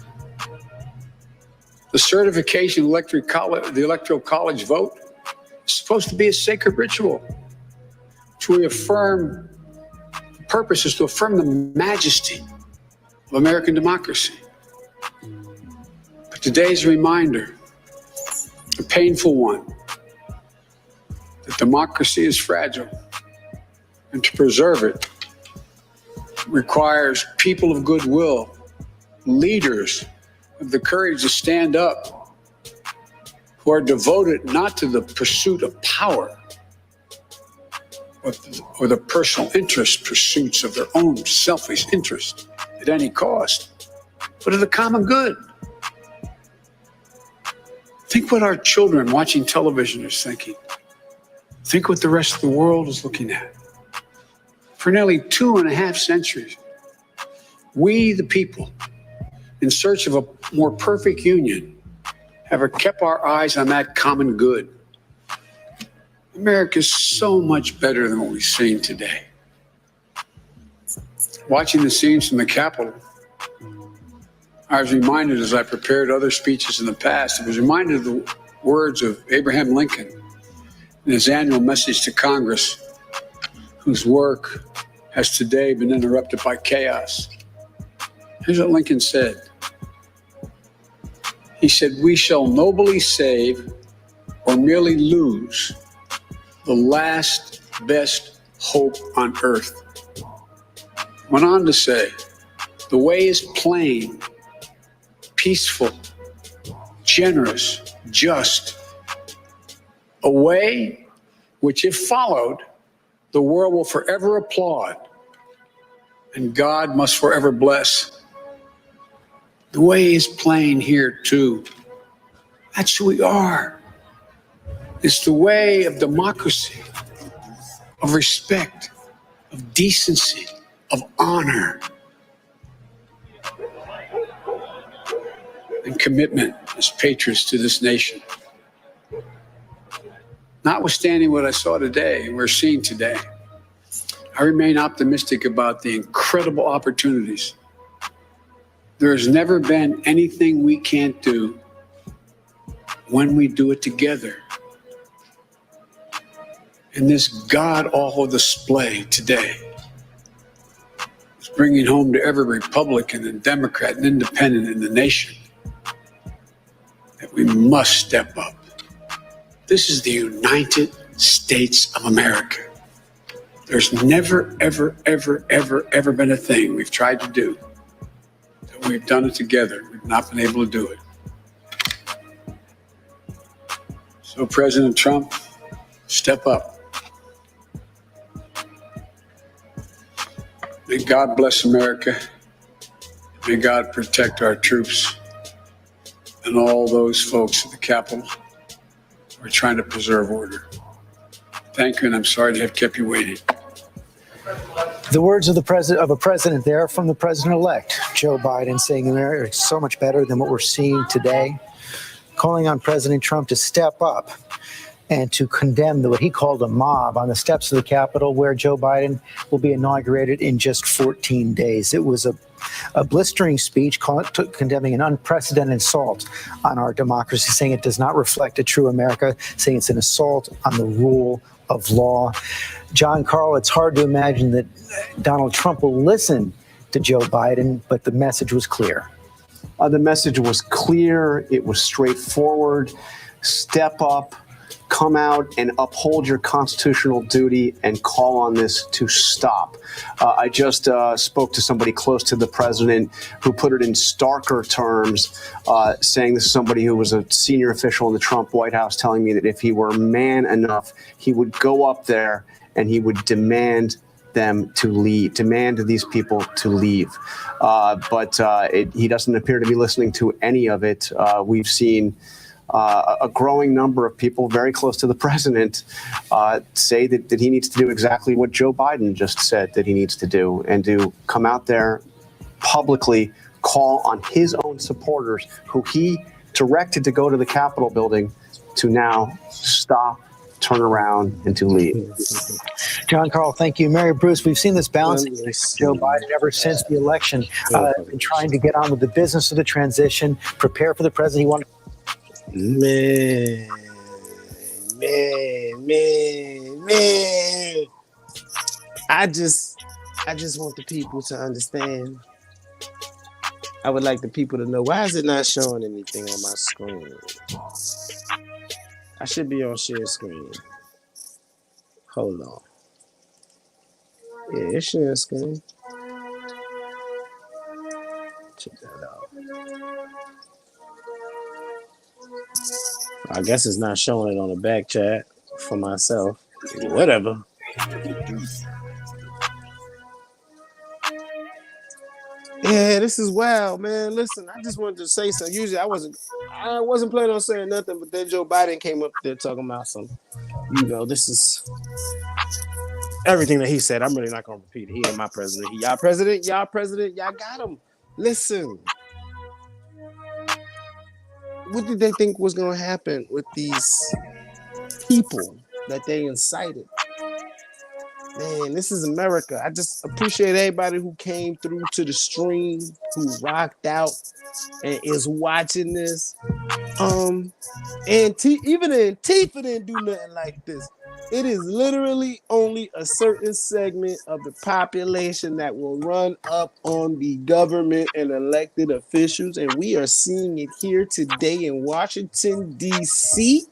The certification of the Electoral College vote is supposed to be a sacred ritual to affirm. The purpose is to affirm the majesty of American democracy. Today's reminder, a painful one, that democracy is fragile, and to preserve it requires people of goodwill, leaders of the courage to stand up, who are devoted not to the pursuit of power or the personal interest pursuits of their own selfish interest at any cost, but of the common good. Think what our children watching television is thinking. Think what the rest of the world is looking at. For nearly 2.5 centuries, we, the people, in search of a more perfect union, have kept our eyes on that common good. America is so much better than what we've seen today. Watching the scenes from the Capitol, I was reminded, as I prepared other speeches in the past, I was reminded of the words of Abraham Lincoln in his annual message to Congress, whose work has today been interrupted by chaos. Here's what Lincoln said. He said, "We shall nobly save or merely lose the last best hope on earth." Went on to say, "The way is plain, peaceful, generous, just, a way which, if followed, the world will forever applaud and God must forever bless." The way is plain here too. That's who we are. It's the way of democracy, of respect, of decency, of honor, and commitment as patriots to this nation. Notwithstanding what I saw today and we're seeing today, I remain optimistic about the incredible opportunities. There has never been anything we can't do when we do it together. And this god-awful display today is bringing home to every Republican and Democrat and Independent in the nation that we must step up. This is the United States of America. There's never, ever, ever, ever, ever been a thing we've tried to do that we've done it together. We've not been able to do it. So, President Trump, step up. May God bless America. May God protect our troops and all those folks at the Capitol who are trying to preserve order. Thank you, and I'm sorry to have kept you waiting. The words of a president there from the president-elect, Joe Biden, saying America is so much better than what we're seeing today, calling on President Trump to step up and to condemn what he called a mob on the steps of the Capitol, where Joe Biden will be inaugurated in just 14 days. It was a blistering speech condemning an unprecedented assault on our democracy, saying it does not reflect a true America, saying it's an assault on the rule of law. John Carl, it's hard to imagine that Donald Trump will listen to Joe Biden, but the message was clear. The message was clear. It was straightforward. Step up, come out and uphold your constitutional duty and call on this to stop. I just spoke to somebody close to the president who put it in starker terms, saying this is somebody who was a senior official in the Trump White House, telling me that if he were man enough, he would go up there and he would demand them to leave, demand these people to leave. But he doesn't appear to be listening to any of it. We've seen a growing number of people very close to the president say that he needs to do exactly what Joe Biden just said that he needs to do, and to come out there publicly, call on his own supporters who he directed to go to the Capitol building to now stop, turn around, and to leave. John Carl, thank you. Mary Bruce, we've seen this balancing Joe Biden ever since the election, been trying to get on with the business of the transition, prepare for the president he wanted. Man. I just want the people to understand I would like the people to know, why is it not showing anything on my screen? I should be on share screen. Hold on. Yeah, it's share screen. Check that out. I guess it's not showing it on the back chat for myself. Whatever. Yeah, this is wild, man. Listen, I just wanted to say something. Usually I wasn't planning on saying nothing, but then Joe Biden came up there talking about some, this is everything that he said. I'm really not gonna repeat it. He ain't my president. He y'all president, y'all got him. Listen. What did they think was gonna happen with these people that they incited? Man, this is America. I just appreciate everybody who came through to the stream, who rocked out and is watching this. And even Antifa didn't do nothing like this. It is literally only a certain segment of the population that will run up on the government and elected officials, and we are seeing it here today in Washington, D.C.,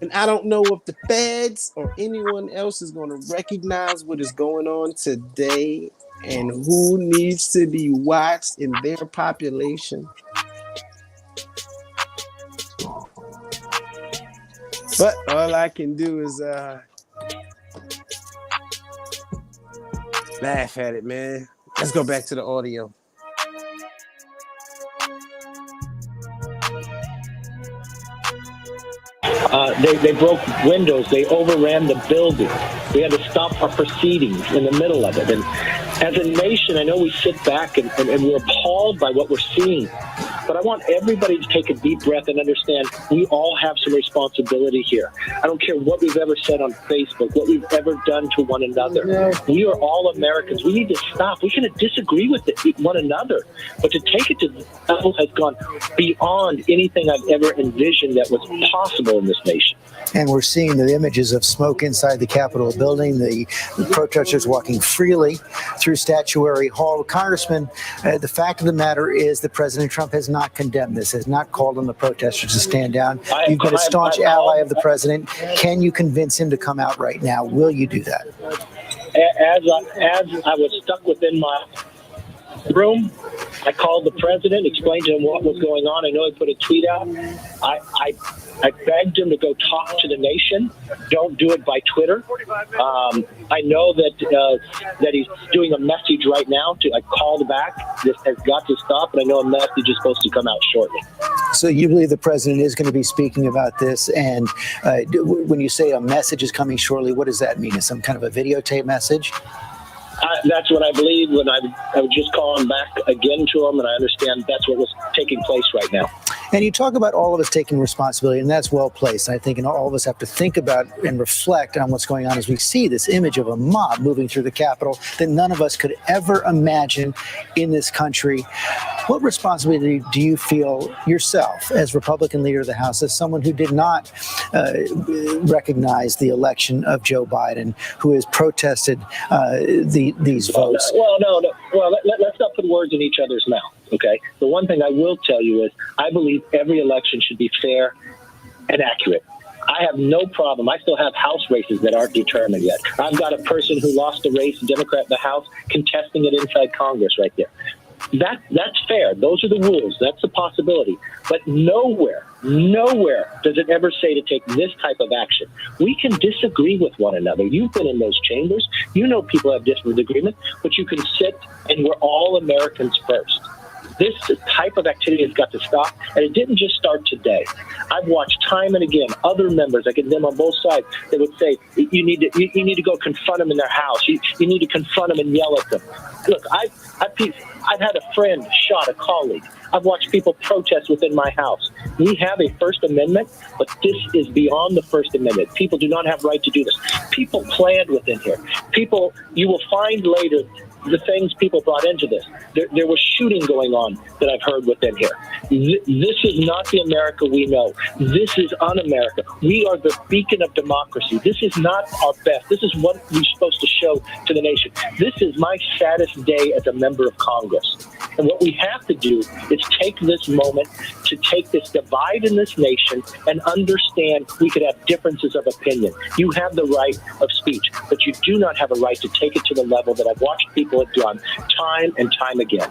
and I don't know if the feds or anyone else is going to recognize what is going on today and who needs to be watched in their population. But all I can do is laugh at it, man. Let's go back to the audio. They broke windows. They overran the building. We had to stop our proceedings in the middle of it. And as a nation, I know we sit back and we're appalled by what we're seeing. But I want everybody to take a deep breath and understand we all have some responsibility here. I don't care what we've ever said on Facebook, what we've ever done to one another. We are all Americans. We need to stop. We can disagree with one another, but to take it to the level has gone beyond anything I've ever envisioned that was possible in this nation. And we're seeing the images of smoke inside the Capitol building, the protesters walking freely through Statuary Hall. Congressman, the fact of the matter is that President Trump has not condemned this, has not called on the protesters to stand down. You've been a staunch ally of the president. Can you convince him to come out right now? Will you do that? As I was stuck within my room, I called the president, explained to him what was going on. I know he put a tweet out. I begged him to go talk to the nation. Don't do it by Twitter. I know that he's doing a message right now. I called back. This has got to stop, and I know a message is supposed to come out shortly. So you believe the president is going to be speaking about this, and when you say a message is coming shortly, what does that mean? Is some kind of a videotape message? That's what I believe. When I would just call him back again to him, and I understand that's what was taking place right now. And you talk about all of us taking responsibility, and that's well placed. I think all of us have to think about and reflect on what's going on as we see this image of a mob moving through the Capitol that none of us could ever imagine in this country. What responsibility do you feel yourself as Republican leader of the House, as someone who did not recognize the election of Joe Biden, who has protested these votes? Well, let's not put words in each other's mouth. Okay. The one thing I will tell you is I believe every election should be fair and accurate. I have no problem. I still have House races that aren't determined yet. I've got a person who lost a race, Democrat in the House, contesting it inside Congress right there. That's fair. Those are the rules. That's a possibility. But nowhere does it ever say to take this type of action. We can disagree with one another. You've been in those chambers. You know people have disagreement, but you can sit and we're all Americans first. This type of activity has got to stop, and it didn't just start today. I've watched time and again other members, I get them on both sides, they would say, you need to go confront them in their house. You need to confront them and yell at them. Look, I've had a friend shot a colleague. I've watched people protest within my house. We have a First Amendment, but this is beyond the First Amendment. People do not have right to do this. People planned within here. People, you will find later the things people brought into this. There was shooting going on that I've heard within here. This is not the America we know. This is un-America. We are the beacon of democracy. This is not our best. This is what we're supposed to show to the nation. This is my saddest day as a member of Congress. And what we have to do is take this moment to take this divide in this nation and understand we could have differences of opinion. You have the right of speech, but you do not have a right to take it to the level that I've watched people have done time and time again.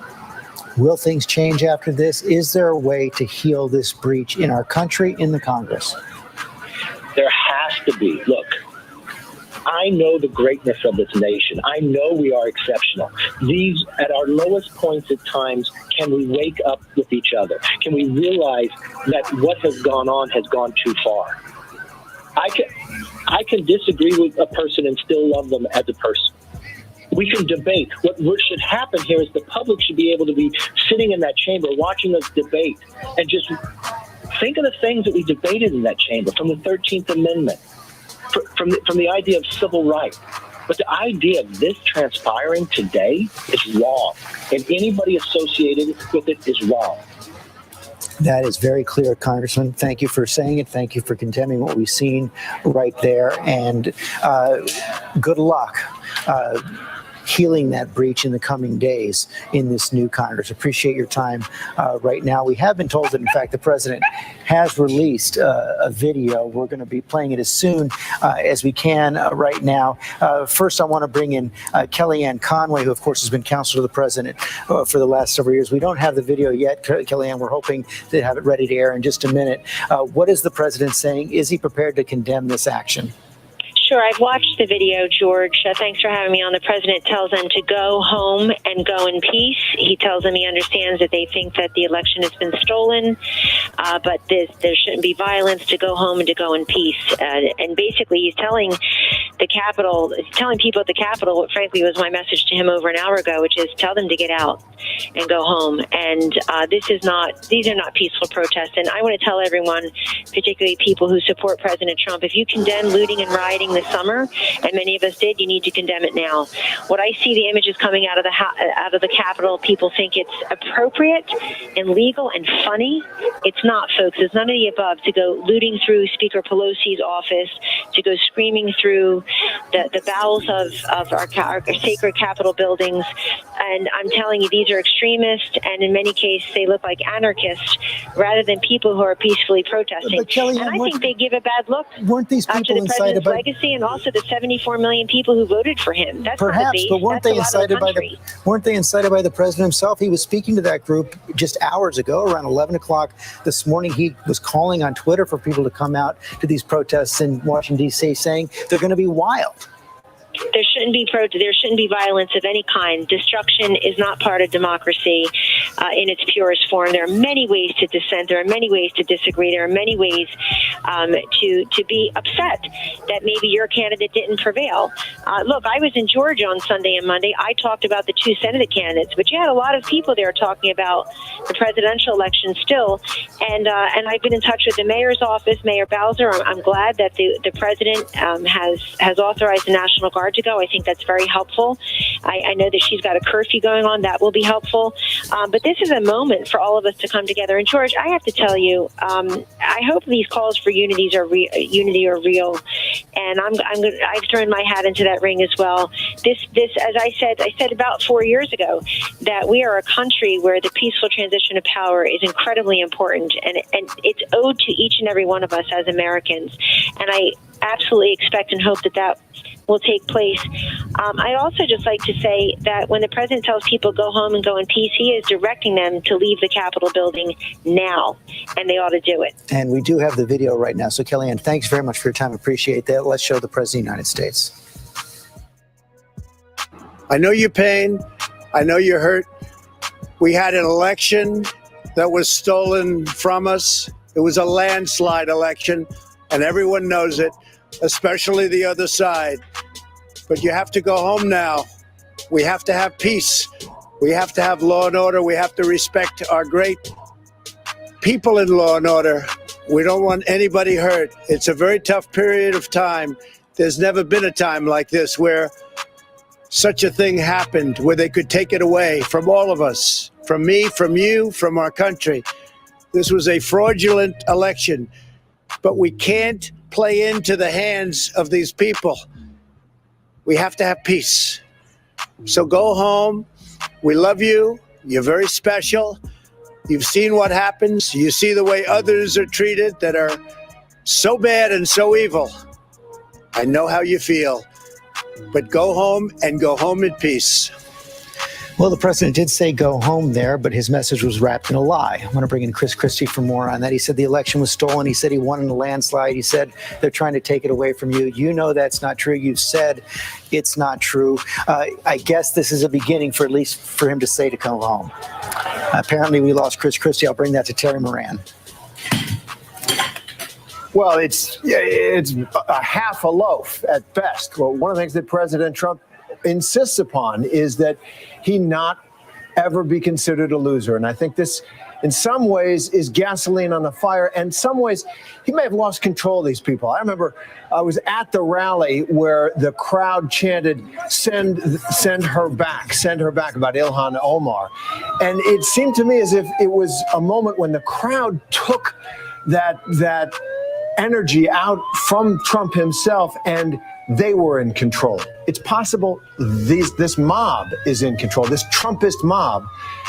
Will things change after this? Is there a way to heal this breach in our country, in the Congress? There has to be. Look, I know the greatness of this nation. I know we are exceptional. These, at our lowest points at times, can we wake up with each other? Can we realize that what has gone on has gone too far? I can disagree with a person and still love them as a person. We can debate. What should happen here is the public should be able to be sitting in that chamber watching us debate and just think of the things that we debated in that chamber, from the 13th Amendment, from the idea of civil rights. But the idea of this transpiring today is wrong, and anybody associated with it is wrong. That is very clear, Congressman. Thank you for saying it. Thank you for condemning what we've seen right there. And good luck healing that breach in the coming days in this new Congress. Appreciate your time right now. We have been told that, in fact, the president has released a video. We're going to be playing it as soon as we can right now. First, I want to bring in Kellyanne Conway, who, of course, has been counselor to the president for the last several years. We don't have the video yet, Kellyanne. We're hoping to have it ready to air in just a minute. What is the president saying? Is he prepared to condemn this action? Sure. I've watched the video, George. Thanks for having me on. The president tells them to go home and go in peace. He tells them he understands that they think that the election has been stolen, but there shouldn't be violence, to go home and to go in peace. And basically, he's telling the Capitol, telling people at the Capitol what frankly was my message to him over an hour ago, which is tell them to get out and go home. And these are not peaceful protests. And I want to tell everyone, particularly people who support President Trump, if you condemn looting and rioting this summer, and many of us did, you need to condemn it now. What I see, the images coming out of the Capitol, people think it's appropriate and legal and funny. It's not, folks. It's none of the above. To go looting through Speaker Pelosi's office, to go screaming through the bowels of our sacred Capitol buildings. And I'm telling you, these are extremists, and in many cases, they look like anarchists rather than people who are peacefully protesting. Kellyanne, and I think they give a bad look weren't these people to the incited president's by legacy and also the 74 million people who voted for him. That's perhaps, not the base. but weren't That's they a lot of the incited by country. weren't they incited by the president himself? He was speaking to that group just hours ago, around 11 o'clock this morning. He was calling on Twitter for people to come out to these protests in Washington, D.C., saying they're going to be wild. There shouldn't be violence of any kind. Destruction is not part of democracy in its purest form. There are many ways to dissent. There are many ways to disagree. There are many ways to be upset that maybe your candidate didn't prevail. Look, I was in Georgia on Sunday and Monday. I talked about the two Senate candidates, but you had a lot of people there talking about the presidential election still. And I've been in touch with the mayor's office, Mayor Bowser. I'm glad that the president has authorized the National Guard to go. I think that's very helpful. I know that she's got a curfew going on. That will be helpful. But this is a moment for all of us to come together. And George, I have to tell you, I hope these calls for unity are real. And I've thrown my hat into that ring as well. This, as I said about 4 years ago, that we are a country where the peaceful transition of power is incredibly important, and it's owed to each and every one of us as Americans. And I absolutely expect and hope that will take place. I'd also just like to say that when the president tells people go home and go in peace, he is directing them to leave the Capitol building now, and they ought to do it. And we do have the video right now. So, Kellyanne, thanks very much for your time. Appreciate that. Let's show the president of the United States. I know your pain. I know you're hurt. We had an election that was stolen from us. It was a landslide election, and everyone knows it, especially the other side. But you have to go home now. We have to have peace. We have to have law and order. We have to respect our great people in law and order. We don't want anybody hurt. It's a very tough period of time. There's never been a time like this where such a thing happened, where they could take it away from all of us, from me, from you, from our country. This was a fraudulent election, but we can't play into the hands of these people. We have to have peace. So go home. We love you. You're very special. You've seen what happens. You see the way others are treated that are so bad and so evil. I know how you feel. But go home and go home in peace. Well, the president did say go home there, but his message was wrapped in a lie. I want to bring in Chris Christie for more on that. He said the election was stolen. He said he won in a landslide. He said they're trying to take it away from you. You know that's not true. You've said it's not true. I guess this is a beginning for at least for him to say to come home. Apparently, we lost Chris Christie. I'll bring that to Terry Moran. Well, it's a half a loaf at best. Well, one of the things that President Trump insists upon is that he not ever be considered a loser. And I think this, in some ways, is gasoline on the fire. And in some ways, he may have lost control of these people. I remember I was at the rally where the crowd chanted, send her back about Ilhan Omar. And it seemed to me as if it was a moment when the crowd took that energy out from Trump himself, and they were in control. It's possible this mob is in control. This Trumpist mob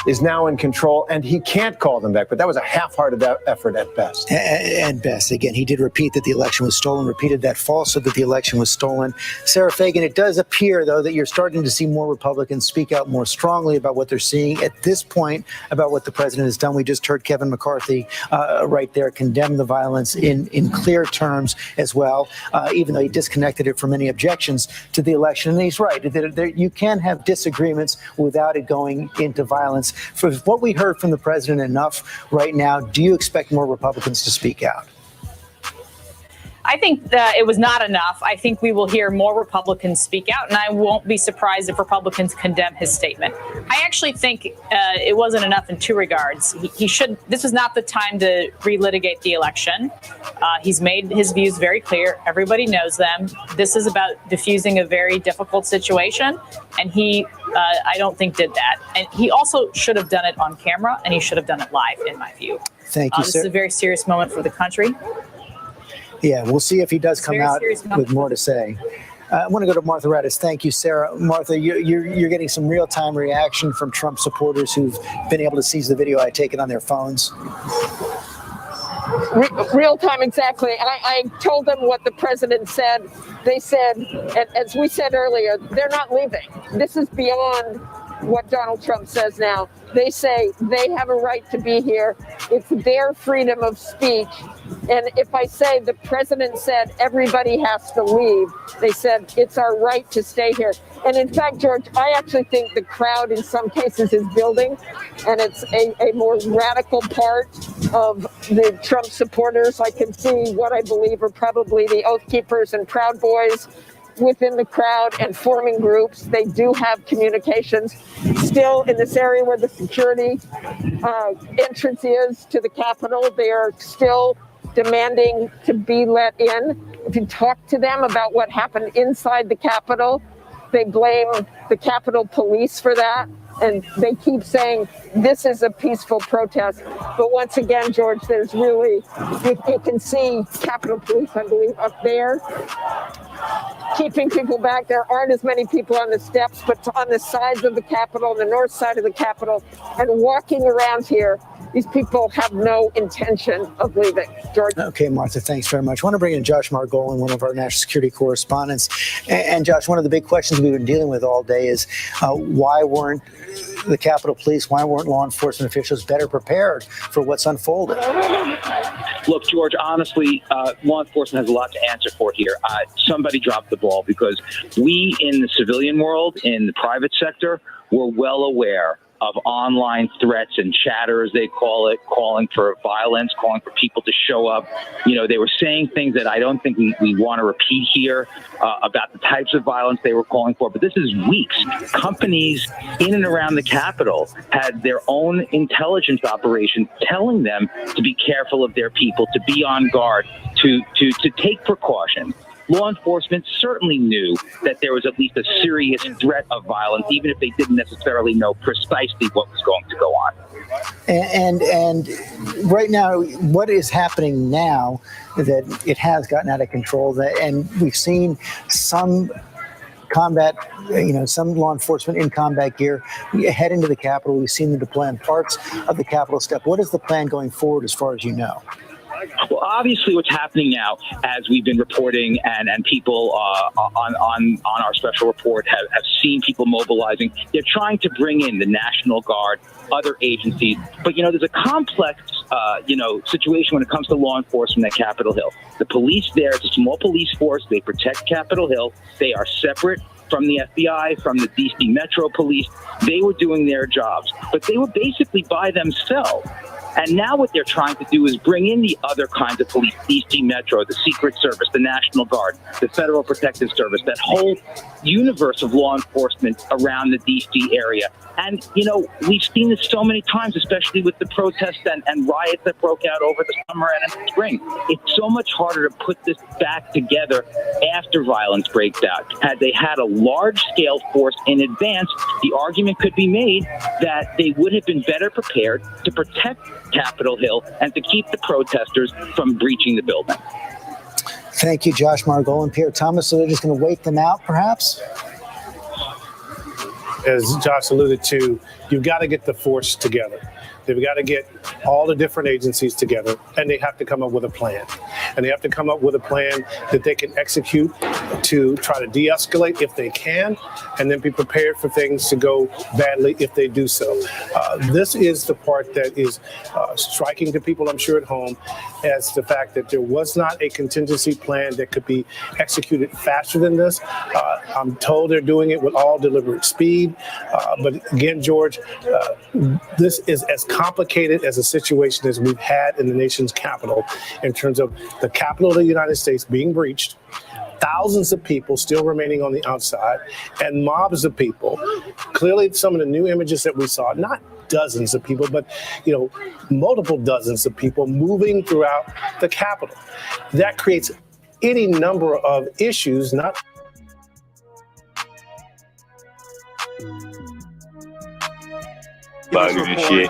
is now in control, and he can't call them back. But that was a half-hearted effort at best. At best. Again, he did repeat that the election was stolen, repeated that falsehood that the election was stolen. Sarah Fagan, it does appear, though, that you're starting to see more Republicans speak out more strongly about what they're seeing at this point, about what the president has done. We just heard Kevin McCarthy right there condemn the violence in clear terms as well, even though he disconnected it from any objections to the election. And he's right. You can have disagreements without it going into violence. For what we heard from the president enough right now, do you expect more Republicans to speak out? I think that it was not enough. I think we will hear more Republicans speak out, and I won't be surprised if Republicans condemn his statement. I actually think it wasn't enough in two regards. This is not the time to relitigate the election. He's made his views very clear. Everybody knows them. This is about diffusing a very difficult situation, and he, I don't think, did that. And he also should have done it on camera, and he should have done it live, in my view. Thank you, This sir. is a very serious moment for the country. Yeah, we'll see if he does come out with more to say. I want to go to Martha Raddatz. Thank you, Sarah. Martha, you're getting some real-time reaction from Trump supporters who've been able to seize the video, I take it, on their phones. Real time, exactly. And I told them what the president said. They said, as we said earlier, they're not leaving. This is beyond what Donald Trump says now. They say they have a right to be here. It's their freedom of speech. And if I say the president said everybody has to leave, they said it's our right to stay here. And in fact, George, I actually think the crowd in some cases is building, and it's a more radical part of the Trump supporters. I can see what I believe are probably the Oath Keepers and Proud Boys within the crowd and forming groups. They do have communications still in this area where the security entrance is to the Capitol. They are still demanding to be let in. If you talk to them about what happened inside the Capitol, they blame the Capitol Police for that. And they keep saying this is a peaceful protest. But once again, George, there's really, you can see Capitol Police, I believe, up there, keeping people back. There aren't as many people on the steps, but on the sides of the Capitol, the north side of the Capitol, and walking around here, these people have no intention of leaving. George. Okay, Martha, thanks very much. I want to bring in Josh Margolin, one of our national security correspondents. And Josh, one of the big questions we've been dealing with all day is why weren't the Capitol Police, why weren't law enforcement officials better prepared for what's unfolded? Look, George, honestly, law enforcement has a lot to answer for here. Somebody dropped the ball because we in the civilian world, in the private sector, were well aware of online threats and chatter, as they call it, calling for violence, calling for people to show up. You know, they were saying things that I don't think we want to repeat here about the types of violence they were calling for. But this is weeks. Companies in and around the Capitol had their own intelligence operation telling them to be careful of their people, to be on guard, to take precautions. Law enforcement certainly knew that there was at least a serious threat of violence, even if they didn't necessarily know precisely what was going to go on. And right now, what is happening now that it has gotten out of control, and we've seen some combat, some law enforcement in combat gear. We head into the Capitol. We've seen them deploy on parts of the Capitol step. What is the plan going forward as far as you know? Well, obviously, what's happening now, as we've been reporting, and people on our special report have seen people mobilizing, they're trying to bring in the National Guard, other agencies. But, there's a complex, situation when it comes to law enforcement at Capitol Hill. The police there, it's a small police force. They protect Capitol Hill. They are separate from the FBI, from the DC Metro Police. They were doing their jobs, but they were basically by themselves. And now what they're trying to do is bring in the other kinds of police, DC Metro, the Secret Service, the National Guard, the Federal Protective Service, that whole universe of law enforcement around the DC area. And, we've seen this so many times, especially with the protests and riots that broke out over the summer and in the spring. It's so much harder to put this back together after violence breaks out. Had they had a large-scale force in advance, the argument could be made that they would have been better prepared to protect Capitol Hill and to keep the protesters from breaching the building. Thank you, Josh Margol and Pierre Thomas. So they're just going to wait them out, perhaps? As Josh alluded to, you've got to get the force together. They've got to get all the different agencies together, and they have to come up with a plan. And they have to come up with a plan that they can execute to try to de-escalate if they can, and then be prepared for things to go badly if they do so. This is the part that is striking to people, I'm sure, at home, as the fact that there was not a contingency plan that could be executed faster than this. I'm told they're doing it with all deliberate speed. But again, George, this is as complicated as a situation as we've had in the nation's capital in terms of the capital of the United States being breached, thousands of people still remaining on the outside, and mobs of people. Clearly, some of the new images that we saw, not dozens of people, but multiple dozens of people moving throughout the Capitol. That creates any number of issues, not bugging and shit.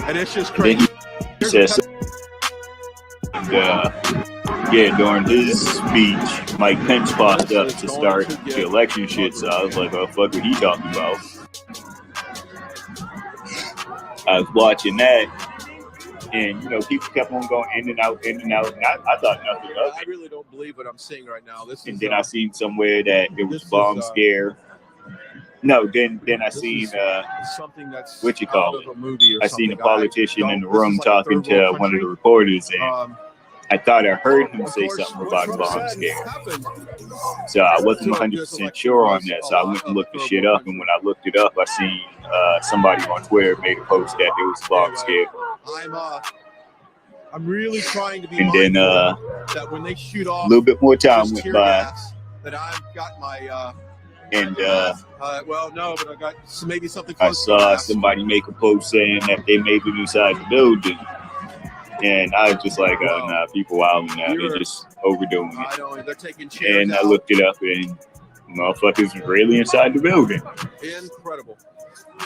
And it's just crazy. He says, during his speech, Mike Pence popped up to start the election shit. So I was like, "Oh, fuck, what he talking about?" I was watching that, and people kept on going in and out, and I thought nothing of it. I really don't believe what I'm seeing right now. And then I seen somewhere that it was a bomb scare. No, then I seen something that's what you call it. I seen a something. politician in the room talking to one of the reporters, and I thought I heard him say something about a bomb scare. So I wasn't 100% sure on that. So I went and looked the shit up, and when I looked it up, I seen somebody on Twitter made a post that there was a bomb scare. I'm really trying to be and then that when they shoot off a little bit more time went by, that I've got my and well, no, but I got maybe something I close saw somebody make a post saying that they made it inside the building, and I was just like, oh, nah, people out now, they're just overdoing it. I know, they're taking chairs And I out. looked it up, and motherfuckers was really inside the building. Incredible.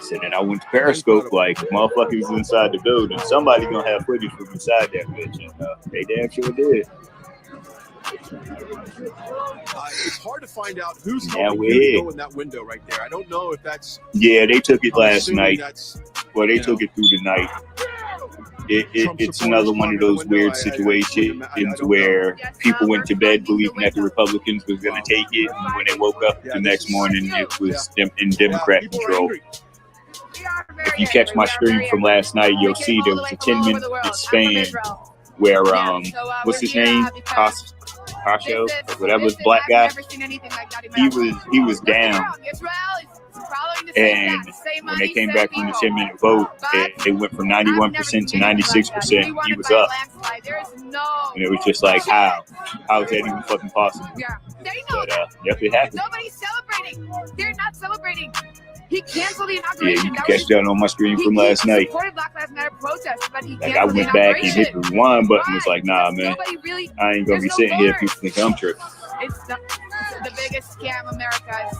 So then I went to Periscope, like, motherfuckers inside the building. Somebody gonna have footage from inside that bitch, and they damn sure did. It's hard to find out who's Yeah, helping we're you here. to go in that window right there. I don't know if that's. Yeah, they took it I'm last assuming night. that's, Well, they took it through the night. It's another one of those weird situations where people went to bed believing that the Republicans was going to take it, and when they woke up the next morning, it was in Democrat control. If you catch my stream from last night, you'll see there was a 10-minute span where what's his name, Kasho, whatever, the black guy, he was down. And when they came back from the 10-minute vote, it went from 91% to 96%. He was up. And it was just like, how is that even fucking possible? But yep, it happened. Nobody's celebrating. They're not celebrating. He canceled the Yeah, inauguration. you can catch that on my stream from last night. Supported Black Lives Matter protests, but he Like, I canceled the went back and hit inauguration. the rewind button. It's like, nah, man, Nobody really. I ain't gonna be sitting here if people think I'm tripping. It's not. the biggest scam America's.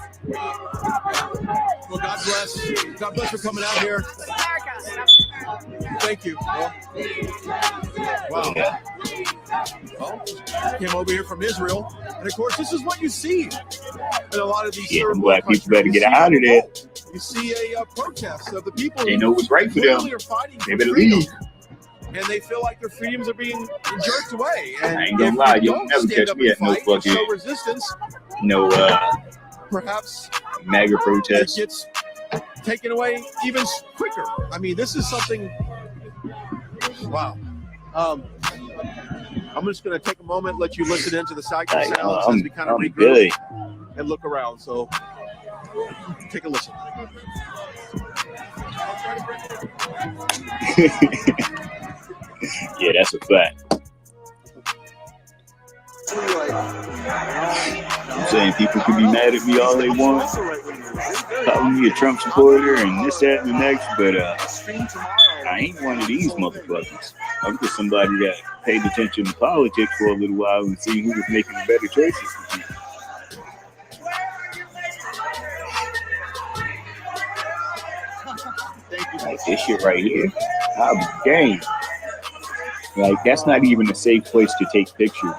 Well, God bless. God bless for coming out here. America. Thank you. Wow. Well, came over here from Israel, and of course, this is what you see in a lot of these third world black people better countries. get out of there. You see a protest of the people They who know what's right for them. clearly are fighting They for better freedom. leave. And they feel like their freedoms are being jerked away. And I ain't gonna lie, if you'll don't never stand catch up me and at no fight and show fucking resistance, perhaps MAGA it protest. gets taken away even quicker. I mean, this is something. Wow. I'm just going to take a moment, let you listen into the sounds as we kind of regroup and look around. So take a listen. Yeah, that's a fact. I'm saying people can be mad at me all they want, calling me a Trump supporter and this, that, and the next, but I ain't one of these motherfuckers. I'm just somebody that paid attention to politics for a little while and see who was making the better choices for people. Like this shit right here, I'm game. Like that's not even a safe place to take pictures.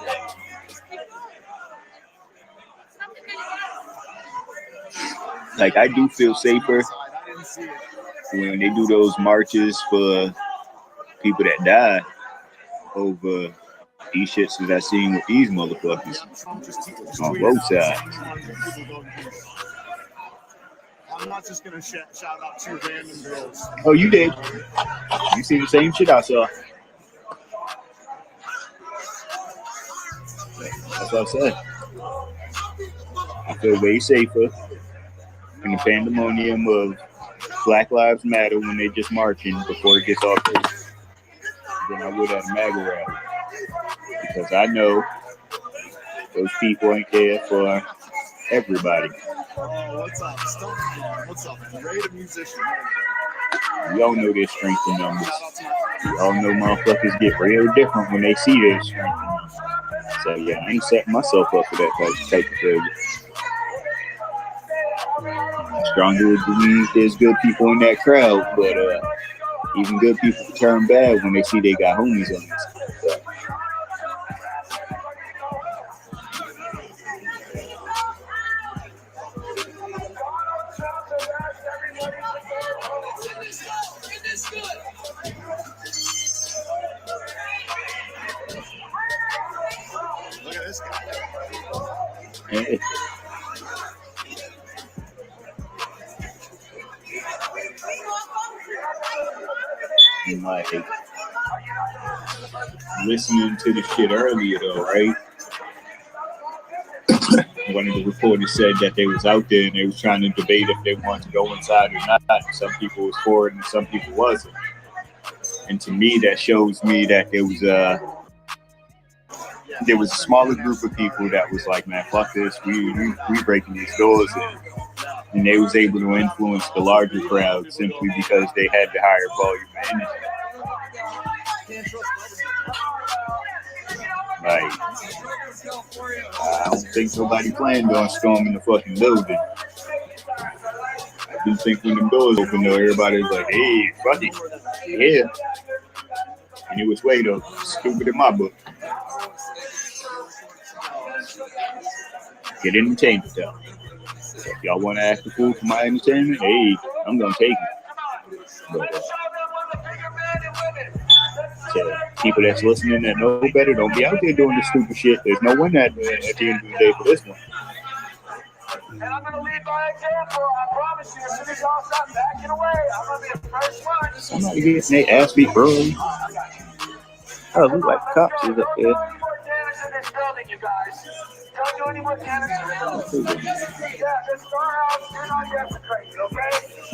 Like I do feel safer when they do those marches for people that die over these shits that I seen with these motherfuckers on both sides. I'm not just gonna shout out two random girls. Oh, you did? You see the same shit I saw? That's what I said. I feel way safer in the pandemonium of Black Lives Matter when they just marching before it gets all crazy than I would at a MAGA rally. Because I know those people ain't there for everybody. Oh, what's up? What's up, man? Ray, the musician. We all know their strength in numbers. We all know motherfuckers get real different when they see their strength in numbers. So yeah, I ain't setting myself up for that type of failure. I strongly believe there's good people in that crowd, but even good people turn bad when they see they got homies on this. So, Look at this guy. hey. And like listening to the shit earlier though, right? One of the reporters said that they was out there and they was trying to debate if they wanted to go inside or not. Some people was for it and some people wasn't. And to me, that shows me that there was a smaller group of people that was like, man, fuck this, we breaking these doors in. And they was able to influence the larger crowd simply because they had the higher volume of energy. Like, I don't think nobody planned on storming the fucking building. I do think when the doors open though, everybody was like, hey, fuck it, yeah. And it was way though, stupid in my book. Get entertainment though. So if y'all want to ask the fool for my entertainment, hey, I'm gonna take it. But to people that's listening that know better, don't be out there doing this stupid shit. There's no one at the end of the day for this one. And I'm gonna lead by example. I promise you. As soon as y'all stop backing away, I'm gonna be the first one. Somebody getting their ass beat early. Oh, look like the cops is up there. Don't do any more damage in this building. Yeah, this storehouse, you're not desecrated, okay?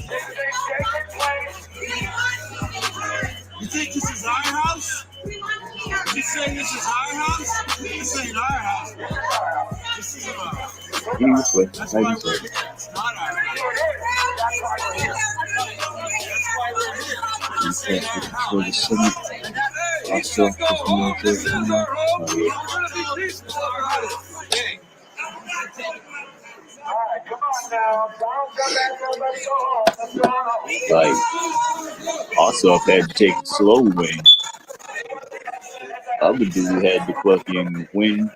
This is a sacred place. You think this is our house? You saying this is our house? This ain't our house. This is our house. That's why we're here. It's not our house. That's why we're here. This ain't our house. Like, also, if I had to take a slow win, other dude had to fucking win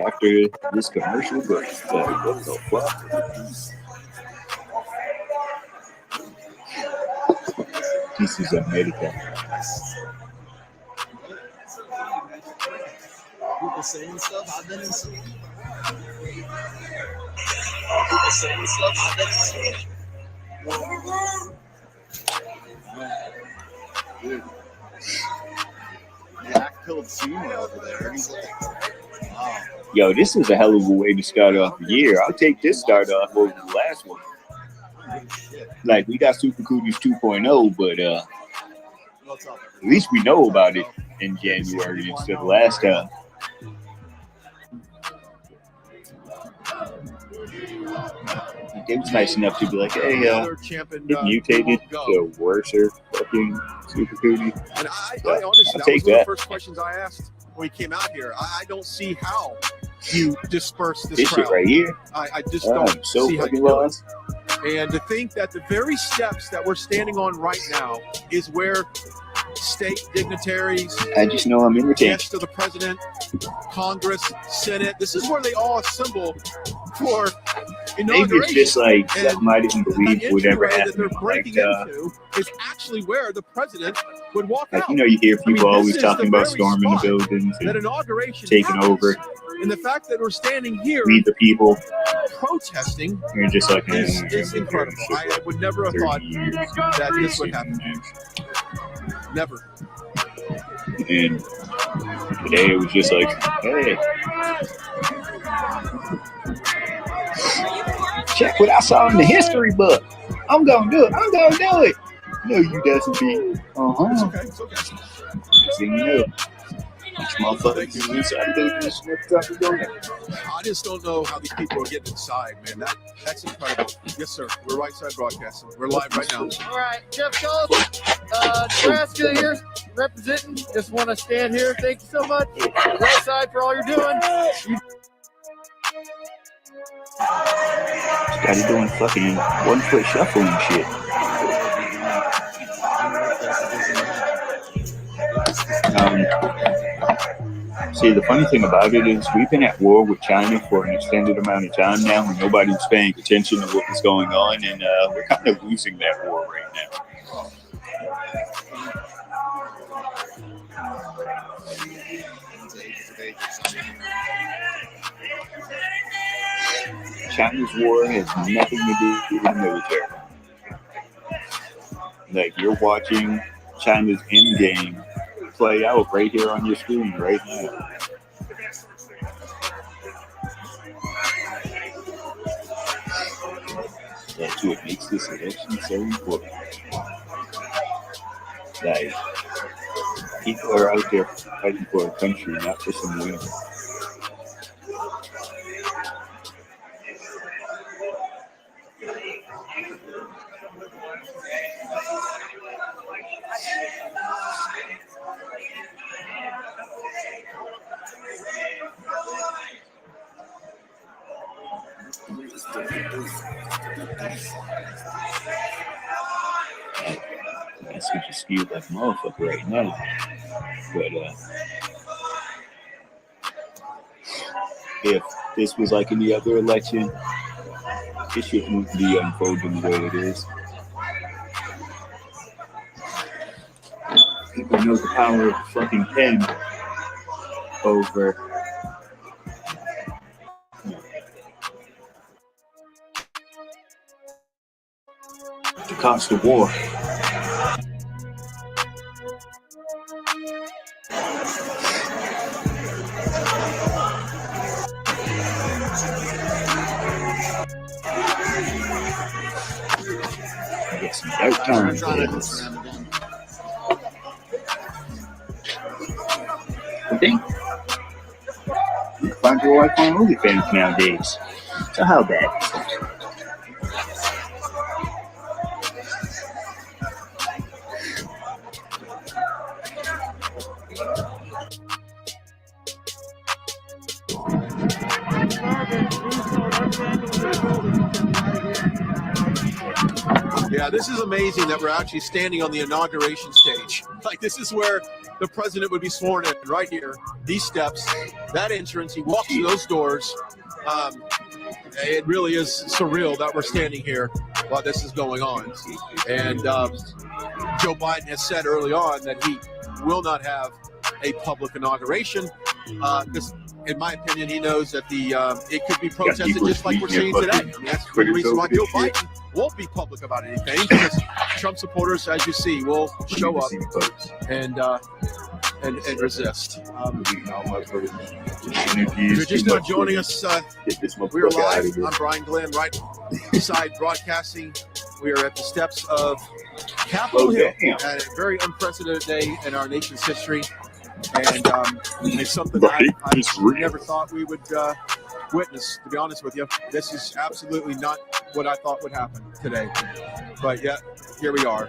after this commercial break. Like, what the fuck? This is America. People saying stuff I've been insane. People saying stuff I've been insane. Jack killed Seymour over there. He's like, wow. Yo, this is a hell of a way to start off the year. I'll take this start off over the last one. Like, we got Super Cooties 2.0, but at least we know about it in January instead of last time. It was nice enough to be like, hey, it mutated to worser fucking Super Cootie. And I honestly, I'll that take was one of that. the first questions I asked when we came out here. I don't see how you disperse this crowd. Shit right here. I just I'm don't so see how fucking you do it. lost. And to think that the very steps that we're standing on right now is where state dignitaries, I just know I'm irritated. guests of the president, Congress, Senate, this is where they all assemble for Maybe inauguration. it's just like something I didn't believe would ever That happen. they're Like, breaking into is actually where the president would walk out. you know, you hear people always this is talking the about very storming the spot buildings that and inauguration taking happens. over. And the fact that we're standing here We the people. protesting You're just like, is incredible. I would never have thought that this would happen. Never. And today it was just like, hey, check what I saw in the history book. I'm gonna do it. I'm gonna do it. No, you doesn't be. It's okay. So you know, each motherfucker can inside the business next time we go there. I just don't know how these people are getting inside, man. That's incredible. Yes, sir. We're Right Side Broadcasting. We're live right now. All right, Jeff Schultz, Nebraska here, representing. Just want to stand here. Thank you so much. Right Side for all you're doing. Started doing fucking 1 foot shuffle and shit. See, the funny thing about it is we've been at war with China for an extended amount of time now, and nobody's paying attention to what was going on, and we're kind of losing that war right now. China's war has nothing to do with the military. Like, you're watching China's endgame play out right here on your screen right now. That's what makes this election so important. Like, people are out there fighting for a country, not for some winner. That's what you skewed like a motherfucker right now. But if this was like any other election, it shouldn't be unfolding the way it is. People know the power of the fucking pen over the cost of war. Get some dark times. I think you can find your wife on OnlyFans nowadays. So how bad? Yeah, this is amazing that we're actually standing on the inauguration stage. Like, this is where the president would be sworn in, right here. These steps, that entrance, he walks through those doors. It really is surreal that we're standing here while this is going on. And Joe Biden has said early on that he will not have a public inauguration because, in my opinion, he knows that it could be protested just like we're seeing today. I mean, that's the reason why Joe Biden won't be public about anything, because Trump supporters, as you see, will show up and resist. If you're just now joining us, we are live. I'm Brian Glenn, right beside broadcasting. We are at the steps of Capitol Hill at a very unprecedented day in our nation's history. And it's something that I never thought we would witness, to be honest with you. This is absolutely not what I thought would happen today. But yet, here we are.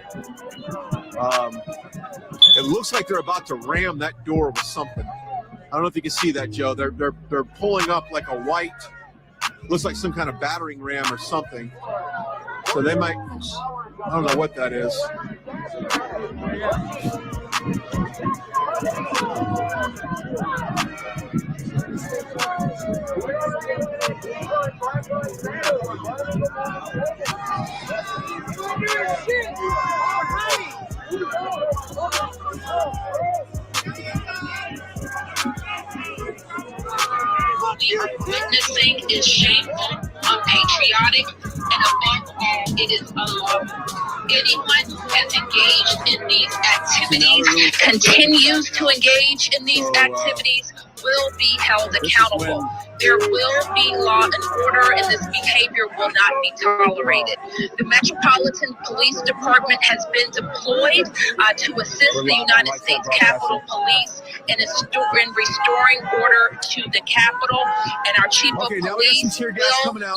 It looks like they're about to ram that door with something. I don't know if you can see that, Joe. They're pulling up like a white, looks like some kind of battering ram or something. So they might, I don't know what that is. What we are witnessing is shameful, unpatriotic, and above all, it is unlawful. Anyone who has engaged in these activities, continues to engage in these activities, will be held accountable. There will be law and order, and this behavior will not be tolerated. The Metropolitan Police Department has been deployed to assist the United States Capitol Police in restoring order to the Capitol, and our Chief of Police will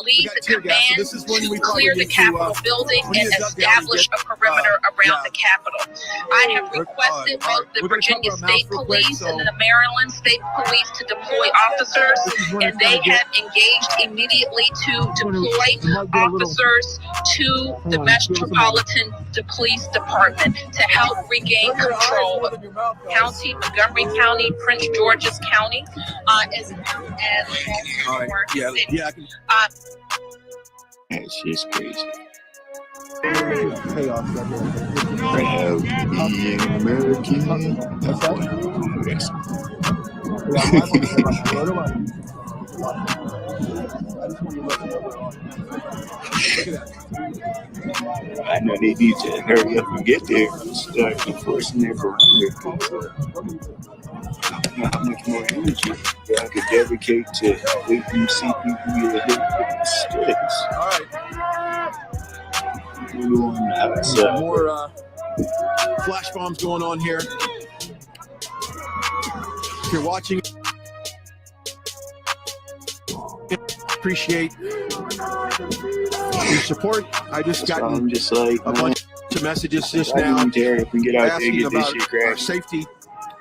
lead the command to clear the Capitol building and establish a perimeter around the Capitol. I have requested both the Virginia State Police and the Maryland State Police to deploy officers, and they have engaged immediately to deploy officers to the Metropolitan Police Department to help regain control of County, Montgomery County, Prince George's County, as well as Baltimore City. That's just crazy. I know they need to hurry up and get there and start enforcing their perimeter. I don't know how much more energy I could dedicate to helping see people get hit with the sticks. All right. Outside. More flash bombs going on here. If you're watching, appreciate your support. I just got a bunch of messages just now asking about our safety,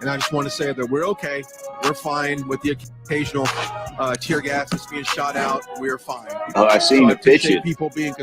and I just want to say that we're okay. We're fine with the occasional tear gas that's being shot out. We're fine. Oh, I seen the picture. People being